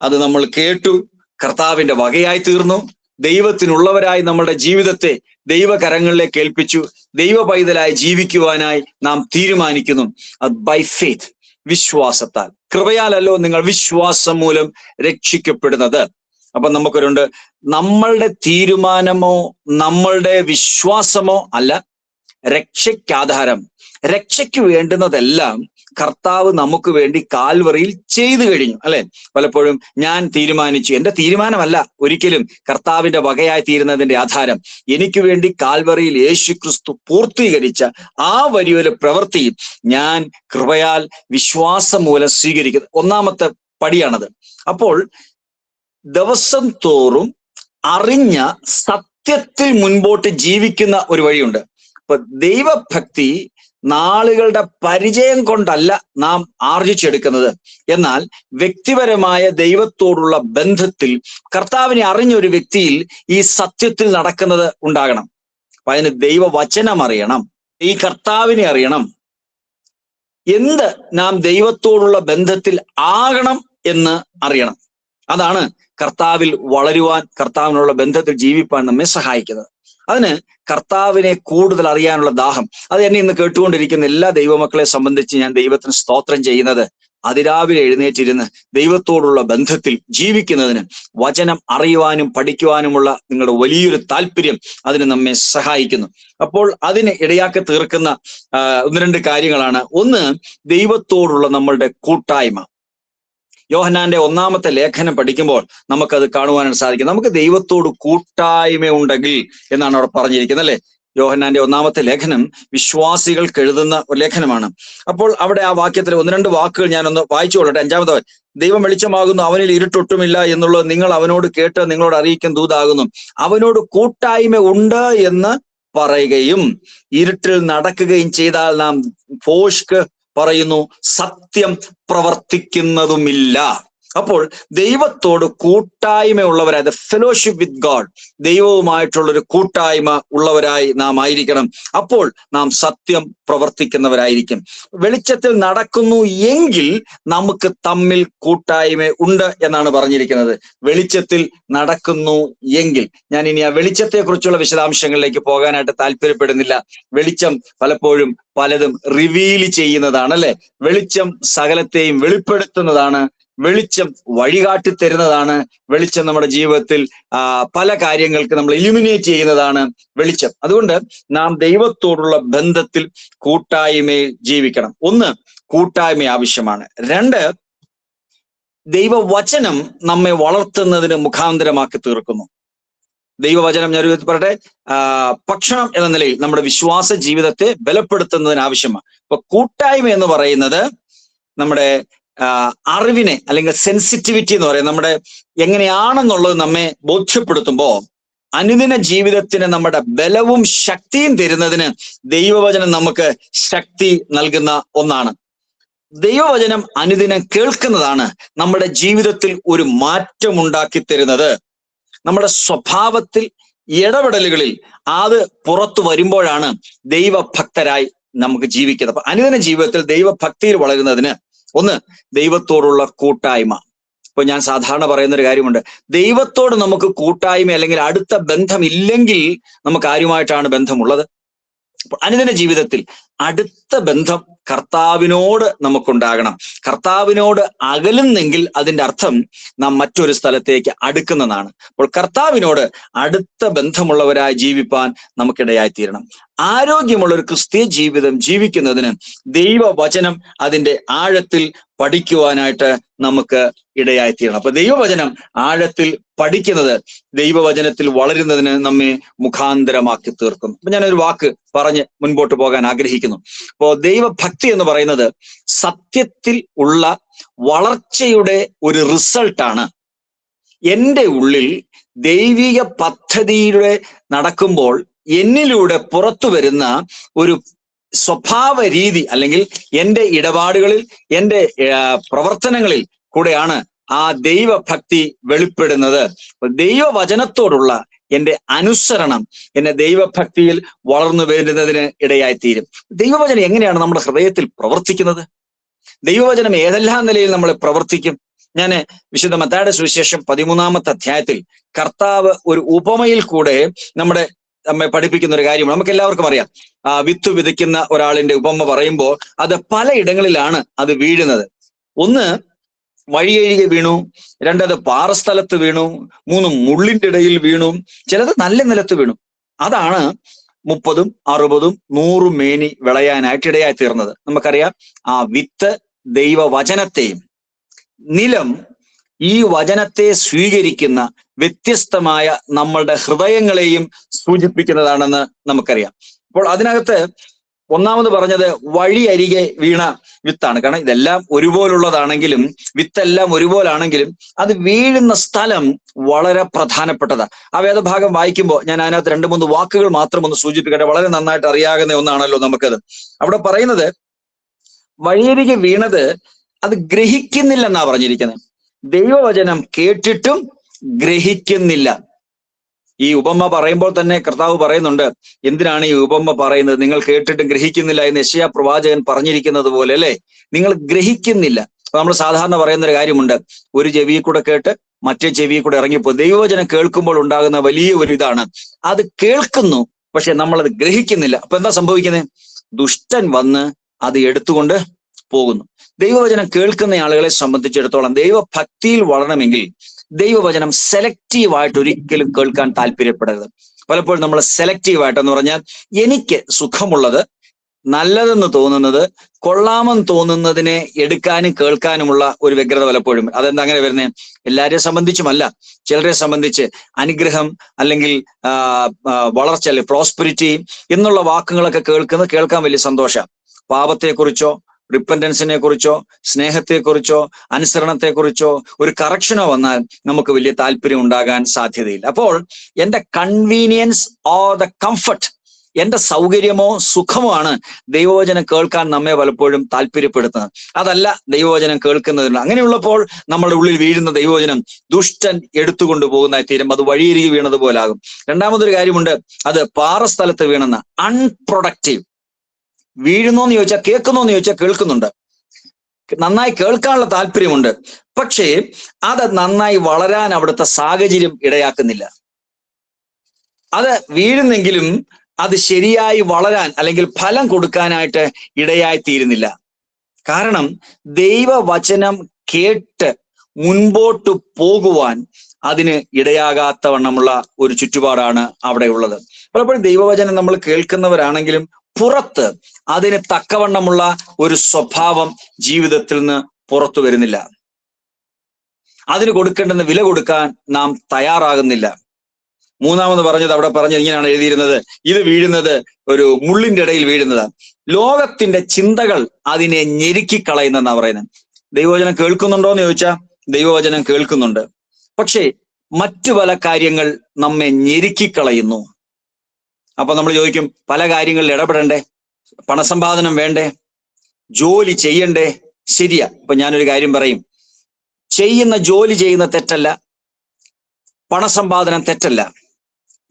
അത് നമ്മൾ കേട്ടു, കർത്താവിന്റെ വകയായി തീർന്നു, ദൈവത്തിനുള്ളവരായി നമ്മളുടെ ജീവിതത്തെ ദൈവകരങ്ങളിലേക്ക് ഏൽപ്പിച്ചു, ദൈവ പൈതലായി ജീവിക്കുവാനായി നാം തീരുമാനിക്കുന്നു. അത് ബൈ ഫെയ്ത്ത്, വിശ്വാസത്താൽ. കൃപയാലല്ലോ നിങ്ങൾ വിശ്വാസം മൂലം രക്ഷിക്കപ്പെടുന്നത്. അപ്പൊ നമുക്കൊരുണ്ട്, നമ്മളുടെ തീരുമാനമോ നമ്മളുടെ വിശ്വാസമോ അല്ല രക്ഷയ്ക്കാധാരം. രക്ഷയ്ക്ക് വേണ്ടുന്നതെല്ലാം കർത്താവ് നമുക്ക് വേണ്ടി കാൽവറിയിൽ ചെയ്തു കഴിഞ്ഞു, അല്ലെ? പലപ്പോഴും ഞാൻ തീരുമാനിച്ചു, എന്റെ തീരുമാനമല്ല ഒരിക്കലും കർത്താവിന്റെ വകയായി തീരുന്നതിന്റെ ആധാരം. എനിക്ക് വേണ്ടി കാൽവറിയിൽ യേശുക്രിസ്തു പൂർത്തീകരിച്ച ആ വലിയൊരു പ്രവൃത്തി ഞാൻ കൃപയാൽ വിശ്വാസം മൂലം സ്വീകരിക്കുന്നത്. 1-ാമത്തെ പടിയാണത്. അപ്പോൾ ദിവസം തോറും അറിഞ്ഞ സത്യത്തിൽ മുൻപോട്ട് ജീവിക്കുന്ന ഒരു വഴിയുണ്ട്. അപ്പൊ ദൈവഭക്തി നാളുകളുടെ പരിചയം കൊണ്ടല്ല നാം ആർജിച്ചെടുക്കുന്നത്. എന്നാൽ വ്യക്തിപരമായ ദൈവത്തോടുള്ള ബന്ധത്തിൽ കർത്താവിനെ അറിഞ്ഞൊരു വ്യക്തിയിൽ ഈ സത്യത്തിൽ നടക്കുന്നത് ഉണ്ടാകണം. അപ്പൊ അതിന് ദൈവവചനം അറിയണം, ഈ കർത്താവിനെ അറിയണം. എന്ത് നാം ദൈവത്തോടുള്ള ബന്ധത്തിൽ ആകണം എന്ന് അറിയണം. അതാണ് കർത്താവിൽ വളരുവാൻ, കർത്താവിനുള്ള ബന്ധത്തിൽ ജീവിപ്പാൻ നമ്മെ സഹായിക്കുന്നത്. അതിന് കർത്താവിനെ കൂടുതൽ അറിയാനുള്ള ദാഹം. അത് എന്നെ ഇന്ന് കേട്ടുകൊണ്ടിരിക്കുന്ന എല്ലാ ദൈവമക്കളെ സംബന്ധിച്ച് ഞാൻ ദൈവത്തിന് സ്തോത്രം ചെയ്യുന്നത് അതിരാവിലെ എഴുന്നേറ്റിരുന്ന് ദൈവത്തോടുള്ള ബന്ധത്തിൽ ജീവിക്കുന്നതിന്, വചനം അറിയുവാനും പഠിക്കുവാനുമുള്ള നിങ്ങളുടെ വലിയൊരു താല്പര്യം അതിന് നമ്മെ സഹായിക്കുന്നു. അപ്പോൾ അതിന് ഇടയാക്കി തീർക്കുന്ന ഒന്ന് രണ്ട് കാര്യങ്ങളാണ്. ഒന്ന്, ദൈവത്തോടുള്ള നമ്മളുടെ കൂട്ടായ്മ. യോഹന്നാന്റെ 1-ാമത്തെ ലേഖനം പഠിക്കുമ്പോൾ നമുക്കത് കാണുവാനാണ് സാധിക്കും. നമുക്ക് ദൈവത്തോട് കൂട്ടായ്മ ഉണ്ടെങ്കിൽ എന്നാണ് അവിടെ പറഞ്ഞിരിക്കുന്നത്, അല്ലെ? യോഹന്നാന്റെ 1-ാമത്തെ ലേഖനം വിശ്വാസികൾക്ക് എഴുതുന്ന ഒരു ലേഖനമാണ്. അപ്പോൾ അവിടെ ആ വാക്യത്തിൽ ഒന്ന് രണ്ട് വാക്കുകൾ ഞാനൊന്ന് വായിച്ചു കൊള്ളട്ടെ. 5-ാമത്തെ, ദൈവം വെളിച്ചമാകുന്നു, അവനിൽ ഇരുട്ടൊട്ടുമില്ല എന്നുള്ളത് നിങ്ങൾ അവനോട് കേട്ട് നിങ്ങളോട് അറിയിക്കും ദൂതാകുന്നു. അവനോട് കൂട്ടായ്മ ഉണ്ട് എന്ന് പറയുകയും ഇരുട്ടിൽ നടക്കുകയും ചെയ്താൽ നാം ഫോഷ്ക്ക് പറയുന്നു, സത്യം പ്രവർത്തിക്കുന്നതുമില്ല. അപ്പോൾ ദൈവത്തോട് കൂട്ടായ്മ ഉള്ളവരായി, ദ ഫെലോഷിപ്പ് വിത്ത് ഗോഡ്, ദൈവവുമായിട്ടുള്ളൊരു കൂട്ടായ്മ ഉള്ളവരായി നാം ആയിരിക്കണം. അപ്പോൾ നാം സത്യം പ്രവർത്തിക്കുന്നവരായിരിക്കും. വെളിച്ചത്തിൽ നടക്കുന്നു എങ്കിൽ നമുക്ക് തമ്മിൽ കൂട്ടായ്മ ഉണ്ട് എന്നാണ് പറഞ്ഞിരിക്കുന്നത്. വെളിച്ചത്തിൽ നടക്കുന്നു എങ്കിൽ. ഞാൻ ഇനി ആ വെളിച്ചത്തെ കുറിച്ചുള്ള വിശദാംശങ്ങളിലേക്ക് പോകാനായിട്ട് താല്പര്യപ്പെടുന്നില്ല. വെളിച്ചം പലപ്പോഴും പലതും റിവീൽ ചെയ്യുന്നതാണ്, അല്ലെ? വെളിച്ചം സകലത്തെയും വെളിപ്പെടുത്തുന്നതാണ്. വെളിച്ചം വഴികാട്ടി തരുന്നതാണ്. വെളിച്ചം നമ്മുടെ ജീവിതത്തിൽ പല കാര്യങ്ങൾക്ക് നമ്മൾ ഇലുമിനേറ്റ് ചെയ്യുന്നതാണ് വെളിച്ചം. അതുകൊണ്ട് നാം ദൈവത്തോടുള്ള ബന്ധത്തിൽ കൂട്ടായ്മയിൽ ജീവിക്കണം. ഒന്ന്, കൂട്ടായ്മ ആവശ്യമാണ്. രണ്ട്, ദൈവവചനം നമ്മെ വളർത്തുന്നതിന് മുഖാന്തരമാക്കി തീർക്കുന്നു. ദൈവവചനം, ഞാൻ പറയട്ടെ, ഭക്ഷണം എന്ന നിലയിൽ നമ്മുടെ വിശ്വാസ ജീവിതത്തെ ബലപ്പെടുത്തുന്നതിന് ആവശ്യമാണ്. ഇപ്പൊ കൂട്ടായ്മ എന്ന് പറയുന്നത് നമ്മുടെ അറിവിനെ, അല്ലെങ്കിൽ സെൻസിറ്റിവിറ്റി എന്ന് പറയുന്നത്, നമ്മുടെ എങ്ങനെയാണെന്നുള്ളത് നമ്മെ ബോധ്യപ്പെടുത്തുമ്പോൾ അനുദിന ജീവിതത്തിന് നമ്മുടെ ബലവും ശക്തിയും തരുന്നതിന് ദൈവവചനം നമുക്ക് ശക്തി നൽകുന്ന ഒന്നാണ്. ദൈവവചനം അനുദിനം കേൾക്കുന്നതാണ് നമ്മുടെ ജീവിതത്തിൽ ഒരു മാറ്റം ഉണ്ടാക്കി തരുന്നത്. നമ്മുടെ സ്വഭാവത്തിൽ, ഇടപെടലുകളിൽ അത് പുറത്തു വരുമ്പോഴാണ് ദൈവഭക്തരായി നമുക്ക് ജീവിക്കുന്നത്. അപ്പൊ അനുദിന ജീവിതത്തിൽ ദൈവഭക്തിയിൽ വളരുന്നതിന് ഒന്ന്, ദൈവത്തോടുള്ള കൂട്ടായ്മ. ഇപ്പൊ ഞാൻ സാധാരണ പറയുന്നൊരു കാര്യമുണ്ട്, ദൈവത്തോട് നമുക്ക് കൂട്ടായ്മ അല്ലെങ്കിൽ അടുത്ത ബന്ധം ഇല്ലെങ്കിൽ നമുക്ക് ആരുമായിട്ടാണ് ബന്ധമുള്ളത്? അനുദിന ജീവിതത്തിൽ അടുത്ത ബന്ധം കർത്താവിനോട് നമുക്കുണ്ടാകണം. കർത്താവിനോട് അകലുന്നെങ്കിൽ അതിന്റെ അർത്ഥം നാം മറ്റൊരു സ്ഥലത്തേക്ക് അടുക്കുന്നതാണ്. അപ്പോൾ കർത്താവിനോട് അടുത്ത ബന്ധമുള്ളവരായി ജീവിപ്പാൻ നമുക്കിടയായിത്തീരണം. ആരോഗ്യമുള്ള ഒരു ക്രിസ്തീയ ജീവിതം ജീവിക്കുന്നതിന് ദൈവവചനം അതിന്റെ ആഴത്തിൽ പഠിക്കുവാനായിട്ട് നമുക്ക് ഇടയായിത്തീരണം. അപ്പൊ ദൈവവചനം ആഴത്തിൽ പഠിക്കുന്നത് ദൈവവചനത്തിൽ വളരുന്നതിന് നമ്മെ മുഖാന്തരമാക്കി തീർക്കുന്നു. അപ്പൊ ഞാനൊരു വാക്ക് പറഞ്ഞ് മുൻപോട്ട് പോകാൻ ആഗ്രഹിക്കുന്നു. അപ്പോ ദൈവഭക്തി എന്ന് പറയുന്നത് സത്യത്തിൽ ഉള്ള വളർച്ചയുടെ ഒരു റിസൾട്ടാണ്. എൻ്റെ ഉള്ളിൽ ദൈവിക പദ്ധതിയിലൂടെ നടക്കുമ്പോൾ എന്നിലൂടെ പുറത്തു വരുന്ന ഒരു സ്വഭാവ രീതി, അല്ലെങ്കിൽ എൻ്റെ ഇടപാടുകളിൽ, എൻ്റെ പ്രവർത്തനങ്ങളിൽ കൂടെയാണ് ആ ദൈവഭക്തി വെളിപ്പെടുന്നത്. ദൈവവചനത്തോടുള്ള എൻ്റെ അനുസരണം എന്നെ ദൈവഭക്തിയിൽ വളർന്നു വരുന്നതിന് ഇടയായിത്തീരും. ദൈവവചനം എങ്ങനെയാണ് നമ്മുടെ ഹൃദയത്തിൽ പ്രവർത്തിക്കുന്നത്? ദൈവവചനം ഏതെല്ലാം നിലയിൽ നമ്മളെ പ്രവർത്തിക്കും? ഞാൻ വിശുദ്ധ മത്തായിയുടെ സുവിശേഷം 13-ാമത്തെ അധ്യായത്തിൽ കർത്താവ് ഒരു ഉപമയിൽ കൂടെ നമ്മെ പഠിപ്പിക്കുന്ന ഒരു കാര്യമാണ്. നമുക്ക് എല്ലാവർക്കും അറിയാം, വിത്ത് വിതയ്ക്കുന്ന ഒരാളിന്റെ ഉപമ പറയുമ്പോൾ അത് പലയിടങ്ങളിലാണ് അത് വീഴുന്നത്. ഒന്ന്, വഴിയരികെ വീണു. രണ്ടത് പാറസ്ഥലത്ത് വീണു. മൂന്ന്, മുള്ളിന്റെ ഇടയിൽ വീണു. ചിലത് നല്ല നിലത്ത് വീണു. അതാണ് 30, 60, 100 മേനി വിളയാനായിട്ട് ഇടയായി തീർന്നത്. നമുക്കറിയാം, ആ വിത്ത് ദൈവവചനത്തെയും നിലം ഈ വചനത്തെ സ്വീകരിക്കുന്ന വ്യത്യസ്തമായ നമ്മളുടെ ഹൃദയങ്ങളെയും സൂചിപ്പിക്കുന്നതാണെന്ന് നമുക്കറിയാം. അപ്പോൾ അതിനകത്ത് ഒന്നാമത് പറഞ്ഞത് വഴി അരികെ വീണ വിത്താണ്. കാരണം ഇതെല്ലാം ഒരുപോലുള്ളതാണെങ്കിലും, വിത്തെല്ലാം ഒരുപോലാണെങ്കിലും അത് വീഴുന്ന സ്ഥലം വളരെ പ്രധാനപ്പെട്ടതാണ്. ആ വേദഭാഗം വായിക്കുമ്പോൾ ഞാൻ അതിനകത്ത് 2-3 വാക്കുകൾ മാത്രം ഒന്ന് സൂചിപ്പിക്കട്ടെ. വളരെ നന്നായിട്ട് അറിയാവുന്ന ഒന്നാണല്ലോ നമുക്കത്. അവിടെ പറയുന്നത് വഴിയരികെ വീണത് അത് ഗ്രഹിക്കുന്നില്ലെന്നാ പറഞ്ഞിരിക്കുന്നത്. ദൈവവചനം കേട്ടിട്ടും ഗ്രഹിക്കുന്നില്ല. ഈ ഉപമ പറയുമ്പോൾ തന്നെ കർത്താവ് പറയുന്നുണ്ട്, എന്തിനാണ് ഈ ഉപമ പറയുന്നത്? നിങ്ങൾ കേട്ടിട്ടും ഗ്രഹിക്കുന്നില്ല എന്ന് യെശയ്യാ പ്രവാചകൻ പറഞ്ഞിരിക്കുന്നത് പോലെ, അല്ലെ? നിങ്ങൾ ഗ്രഹിക്കുന്നില്ല. നമ്മൾ സാധാരണ പറയുന്ന ഒരു കാര്യമുണ്ട്, ഒരു ചെവിയിൽ കൂടെ കേട്ട് മറ്റേ ചെവിയിൽ കൂടെ ഇറങ്ങിപ്പോ. ദൈവവചനം കേൾക്കുമ്പോൾ ഉണ്ടാകുന്ന വലിയ ഒരു ഇതാണ്, അത് കേൾക്കുന്നു, പക്ഷെ നമ്മളത് ഗ്രഹിക്കുന്നില്ല. അപ്പൊ എന്താ സംഭവിക്കുന്നത്? ദുഷ്ടൻ വന്ന് അത് എടുത്തുകൊണ്ട് പോകുന്നു. ദൈവവചനം കേൾക്കുന്ന ആളുകളെ സംബന്ധിച്ചിടത്തോളം ദൈവഭക്തിയിൽ വളരണമെങ്കിൽ ദൈവവചനം സെലക്റ്റീവായിട്ട് ഒരിക്കലും കേൾക്കാൻ താല്പര്യപ്പെടരുത്. പലപ്പോഴും നമ്മൾ സെലക്റ്റീവായിട്ട് എന്ന് പറഞ്ഞാൽ എനിക്ക് സുഖമുള്ളത്, നല്ലതെന്ന് തോന്നുന്നത്, കൊള്ളാമെന്ന് തോന്നുന്നതിനെ എടുക്കാനും കേൾക്കാനുമുള്ള ഒരു വ്യഗ്രത പലപ്പോഴും. അതെന്താ അങ്ങനെ വരുന്നത്? എല്ലാവരെയും സംബന്ധിച്ചുമല്ല, ചിലരെ സംബന്ധിച്ച് അനുഗ്രഹം അല്ലെങ്കിൽ വളർച്ച അല്ലെങ്കിൽ പ്രോസ്പെരിറ്റി എന്നുള്ള വാക്കുകളൊക്കെ കേൾക്കാൻ വലിയ സന്തോഷമാണ്. പാപത്തെക്കുറിച്ചോ റിപ്പന്റൻസിനെ കുറിച്ചോ സ്നേഹത്തെക്കുറിച്ചോ അനുസരണത്തെക്കുറിച്ചോ ഒരു കറക്ഷനോ വന്നാൽ നമുക്ക് വലിയ താല്പര്യം ഉണ്ടാകാൻ സാധ്യതയില്ല. അപ്പോൾ എന്റെ കൺവീനിയൻസ് ഓർ ദ കംഫർട്ട്, എന്റെ സൗകര്യമോ സുഖമോ ആണ് ദൈവവചനം കേൾക്കാൻ നമ്മെ പലപ്പോഴും താല്പര്യപ്പെടുത്തുന്നത്. അതല്ല ദൈവവചനം കേൾക്കുന്നതിന്. അങ്ങനെയുള്ളപ്പോൾ നമ്മുടെ ഉള്ളിൽ വീഴുന്ന ദൈവവചനം ദുഷ്ടൻ എടുത്തുകൊണ്ടു പോകുന്നതായി തീരും. അത് വഴിയരികി വീണതുപോലാകും. രണ്ടാമതൊരു കാര്യമുണ്ട്, അത് പാറസ്ഥലത്ത് വീണെന്ന അൺപ്രൊഡക്റ്റീവ്. വീഴുന്നോന്ന് ചോദിച്ചാൽ കേൾക്കുന്നോന്ന് ചോദിച്ചാൽ കേൾക്കുന്നുണ്ട്, നന്നായി കേൾക്കാനുള്ള താല്പര്യമുണ്ട്, പക്ഷേ അത് നന്നായി വളരാൻ അവിടുത്തെ സാഹചര്യം ഇടയാക്കുന്നില്ല. അത് വീഴുന്നെങ്കിലും അത് ശരിയായി വളരാൻ അല്ലെങ്കിൽ ഫലം കൊടുക്കാനായിട്ട് ഇടയായി തീരുന്നില്ല. കാരണം ദൈവവചനം കേട്ട് മുൻപോട്ട് പോകുവാൻ അതിന് ഇടയാകാത്തവണ്ണമുള്ള ഒരു ചുറ്റുപാടാണ് അവിടെ ഉള്ളത്. പലപ്പോഴും ദൈവവചനം നമ്മൾ കേൾക്കുന്നവരാണെങ്കിലും പുറത്ത് അതിന് തക്കവണ്ണമുള്ള ഒരു സ്വഭാവം ജീവിതത്തിൽ നിന്ന് പുറത്തു വരുന്നില്ല. അതിന് കൊടുക്കേണ്ടുന്ന വില കൊടുക്കാൻ നാം തയ്യാറാകുന്നില്ല. മൂന്നാമത് അവിടെ പറഞ്ഞത് ഇങ്ങനെയാണ് എഴുതിയിരുന്നത്, ഇത് വീഴുന്നത് ഒരു മുള്ളിന്റെ ഇടയിൽ വീഴുന്നത്. ലോകത്തിന്റെ ചിന്തകൾ അതിനെ ഞെരുക്കിക്കളയുന്നെന്നാ പറയുന്നത്. ദൈവവചനം കേൾക്കുന്നുണ്ടോ എന്ന് ചോദിച്ചാൽ ദൈവവചനം കേൾക്കുന്നുണ്ട്, പക്ഷേ മറ്റു പല കാര്യങ്ങൾ നമ്മെ ഞെരുക്കിക്കളയുന്നു. അപ്പൊ നമ്മൾ ചോദിക്കും, പല കാര്യങ്ങളിൽ ഇടപെടണ്ടേ, പണസമ്പാദനം വേണ്ടേ, ജോലി ചെയ്യണ്ടേ? ശരിയാ. ഇപ്പൊ ഞാനൊരു കാര്യം പറയും, ജോലി ചെയ്യുന്ന തെറ്റല്ല, പണസമ്പാദനം തെറ്റല്ല.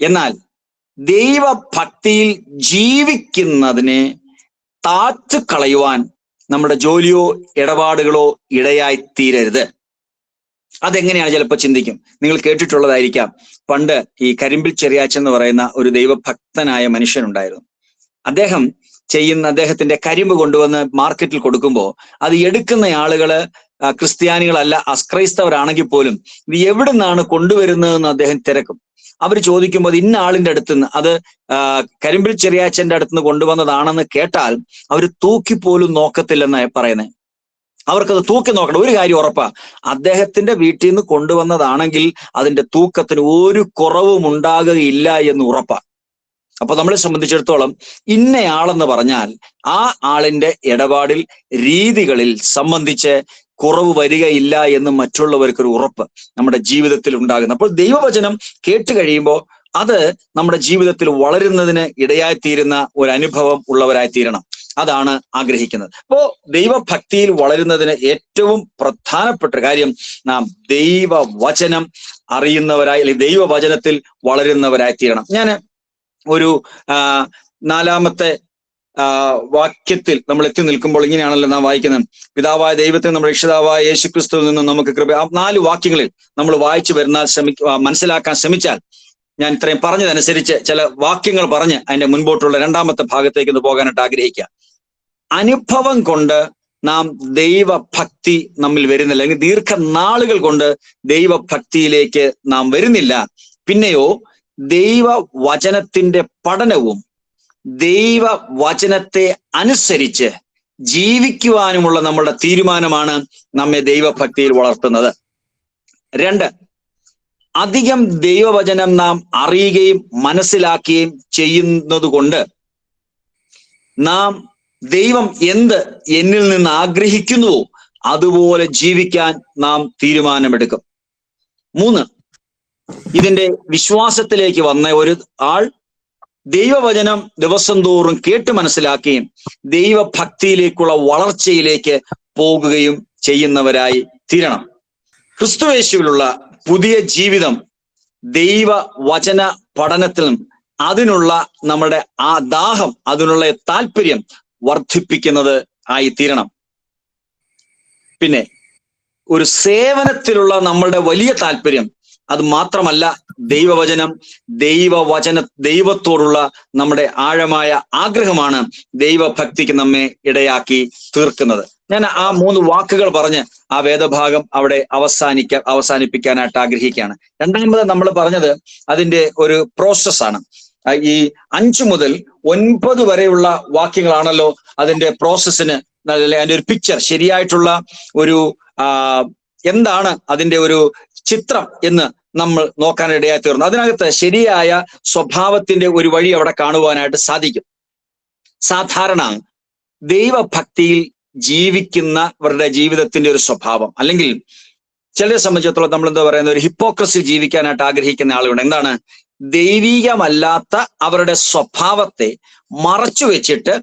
എന്നാൽ ദൈവഭക്തിയിൽ ജീവിക്കുന്നതിനെ താഴ്ത്തി കളയുവാൻ നമ്മുടെ ജോലിയോ ഇടപാടുകളോ ഇടയായി തീരരുത്. അതെങ്ങനെയാണ് ചിലപ്പോൾ ചിന്തിക്കും. നിങ്ങൾ കേട്ടിട്ടുള്ളതായിരിക്കാം, പണ്ട് ഈ കരിമ്പിൽ ചെറിയാച്ചൻ എന്ന് പറയുന്ന ഒരു ദൈവഭക്തനായ മനുഷ്യനുണ്ടായിരുന്നു. അദ്ദേഹത്തിന്റെ കരിമ്പ് കൊണ്ടുവന്ന് മാർക്കറ്റിൽ കൊടുക്കുമ്പോൾ അത് എടുക്കുന്ന ആളുകള് ക്രിസ്ത്യാനികളല്ല, അക്രൈസ്തവരാണെങ്കിൽ പോലും ഇത് എവിടെ നിന്നാണ് കൊണ്ടുവരുന്നതെന്ന് അദ്ദേഹം തിരക്കും. അവർ ചോദിക്കുമ്പോൾ ഇന്ന ആളിന്റെ അടുത്ത് നിന്ന്, അത് കരിമ്പിൽ ചെറിയാച്ചന്റെ അടുത്ത് നിന്ന് കൊണ്ടുവന്നതാണെന്ന് കേട്ടാൽ അവർ തൂക്കിപ്പോലും നോക്കത്തില്ലെന്നാണ് പറയുന്നത്. അവർക്കത് തൂക്കി നോക്കണം. ഒരു കാര്യം ഉറപ്പാ, അദ്ദേഹത്തിന്റെ വീട്ടിൽ നിന്ന് കൊണ്ടുവന്നതാണെങ്കിൽ അതിന്റെ തൂക്കത്തിന് ഒരു കുറവും ഉണ്ടാകുകയില്ല എന്ന് ഉറപ്പാ. അപ്പൊ നമ്മളെ സംബന്ധിച്ചിടത്തോളം ഇന്നയാളെന്ന് പറഞ്ഞാൽ ആ ആളിന്റെ ഇടപാടിൽ രീതികളിൽ സംബന്ധിച്ച് കുറവ് വരികയില്ല എന്ന് മറ്റുള്ളവർക്കൊരു ഉറപ്പ് നമ്മുടെ ജീവിതത്തിൽ ഉണ്ടാകുന്നു. അപ്പോൾ ദൈവവചനം കേട്ട് കഴിയുമ്പോൾ അത് നമ്മുടെ ജീവിതത്തിൽ വളരുന്നതിന് ഇടയായിത്തീരുന്ന ഒരു അനുഭവം ഉള്ളവരായി തീരണം. അതാണ് ആഗ്രഹിക്കുന്നത്. അപ്പോ ദൈവഭക്തിയിൽ വളരുന്നതിന് ഏറ്റവും പ്രധാനപ്പെട്ട കാര്യം നാം ദൈവവചനം അറിയുന്നവരായി അല്ലെങ്കിൽ ദൈവവചനത്തിൽ വളരുന്നവരായി തീരണം. ഞാൻ ഒരു 4-ാമത്തെ വാക്യത്തിൽ നമ്മൾ എത്തി നിൽക്കുമ്പോൾ ഇങ്ങനെയാണല്ലോ നാം വായിക്കുന്നത്, പിതാവായ ദൈവത്തെ നമ്മുടെ രക്ഷിതാവായ യേശുക്രിസ്തുവിൽ നിന്നും നമുക്ക് കൃപ. ആ 4 വാക്യങ്ങളിൽ നമ്മൾ വായിച്ചു വരുന്നാൽ മനസ്സിലാക്കാൻ ശ്രമിച്ചാൽ, ഞാൻ ഇത്രയും പറഞ്ഞതനുസരിച്ച് ചില വാക്യങ്ങൾ പറഞ്ഞ് അതിന്റെ മുൻപോട്ടുള്ള 2-ാമത്തെ ഭാഗത്തേക്ക് ഒന്ന് പോകാനായിട്ട് ആഗ്രഹിക്കുക. അനുഭവം കൊണ്ട് നാം ദൈവഭക്തി നമ്മിൽ വരുന്നില്ല, അല്ലെങ്കിൽ ദീർഘനാളുകൾ കൊണ്ട് ദൈവഭക്തിയിലേക്ക് നാം വരുന്നില്ല. പിന്നെയോ ദൈവവചനത്തിന്റെ പഠനവും ദൈവവചനത്തെ അനുസരിച്ച് ജീവിക്കുവാനുമുള്ള നമ്മളുടെ തീരുമാനമാണ് നമ്മെ ദൈവഭക്തിയിൽ വളർത്തുന്നത്. 2, അധികം ദൈവവചനം നാം അറിയുകയും മനസ്സിലാക്കുകയും ചെയ്യുന്നത് കൊണ്ട് നാം ദൈവം എന്ത് എന്നിൽ നിന്ന് ആഗ്രഹിക്കുന്നുവോ അതുപോലെ ജീവിക്കാൻ നാം തീരുമാനമെടുക്കും. 3, ഇതിന്റെ വിശ്വാസത്തിലേക്ക് വന്ന ഒരു ആൾ ദൈവവചനം ദിവസം തോറും കേട്ട് മനസ്സിലാക്കുകയും ദൈവഭക്തിയിലേക്കുള്ള വളർച്ചയിലേക്ക് പോകുകയും ചെയ്യുന്നവരായി തീരണം. ക്രിസ്തുയേശുവിലുള്ള പുതിയ ജീവിതം ദൈവവചന പഠനത്തിലും അതിനുള്ള നമ്മുടെ ആ ദാഹം, അതിനുള്ള താല്പര്യം വർദ്ധിപ്പിക്കുന്നത് ആയി തീരണം. പിന്നെ ഒരു സേവനത്തിലുള്ള നമ്മളുടെ വലിയ താല്പര്യം അത് മാത്രമല്ല, ദൈവത്തോടുള്ള നമ്മുടെ ആഴമായ ആഗ്രഹമാണ് ദൈവഭക്തിക്ക് നമ്മെ ഇടയാക്കി തീർക്കുന്നത്. ഞാൻ ആ 3 വാക്കുകൾ പറഞ്ഞ് ആ വേദഭാഗം അവിടെ അവസാനിപ്പിക്കാനായിട്ട് ആഗ്രഹിക്കുകയാണ്. രണ്ടാമത് നമ്മൾ പറഞ്ഞത് അതിന്റെ ഒരു പ്രോസസ്സാണ്. ഈ 5 മുതൽ 9 വരെയുള്ള വാക്യങ്ങളാണല്ലോ അതിന്റെ പ്രോസസ്സിന്, അതിന്റെ ഒരു പിക്ചർ, ശരിയായിട്ടുള്ള ഒരു എന്താണ് അതിന്റെ ഒരു ചിത്രം എന്ന് നമ്മൾ നോക്കാനിടയായി തീർന്നു. അതിനകത്ത് ശരിയായ സ്വഭാവത്തിന്റെ ഒരു വഴി അവിടെ കാണുവാനായിട്ട് സാധിക്കും. സാധാരണ ദൈവഭക്തിയിൽ ജീവിക്കുന്നവരുടെ ജീവിതത്തിന്റെ ഒരു സ്വഭാവം, അല്ലെങ്കിൽ ചിലരെ സംബന്ധിച്ചിടത്തോളം നമ്മൾ എന്താ പറയുന്ന ഒരു ഹിപ്പോക്രസി ജീവിക്കാനായിട്ട് ആഗ്രഹിക്കുന്ന ആളുകളുണ്ട്. എന്താണ്? ദൈവികമല്ലാത്ത അവരുടെ സ്വഭാവത്തെ മറച്ചു വെച്ചിട്ട്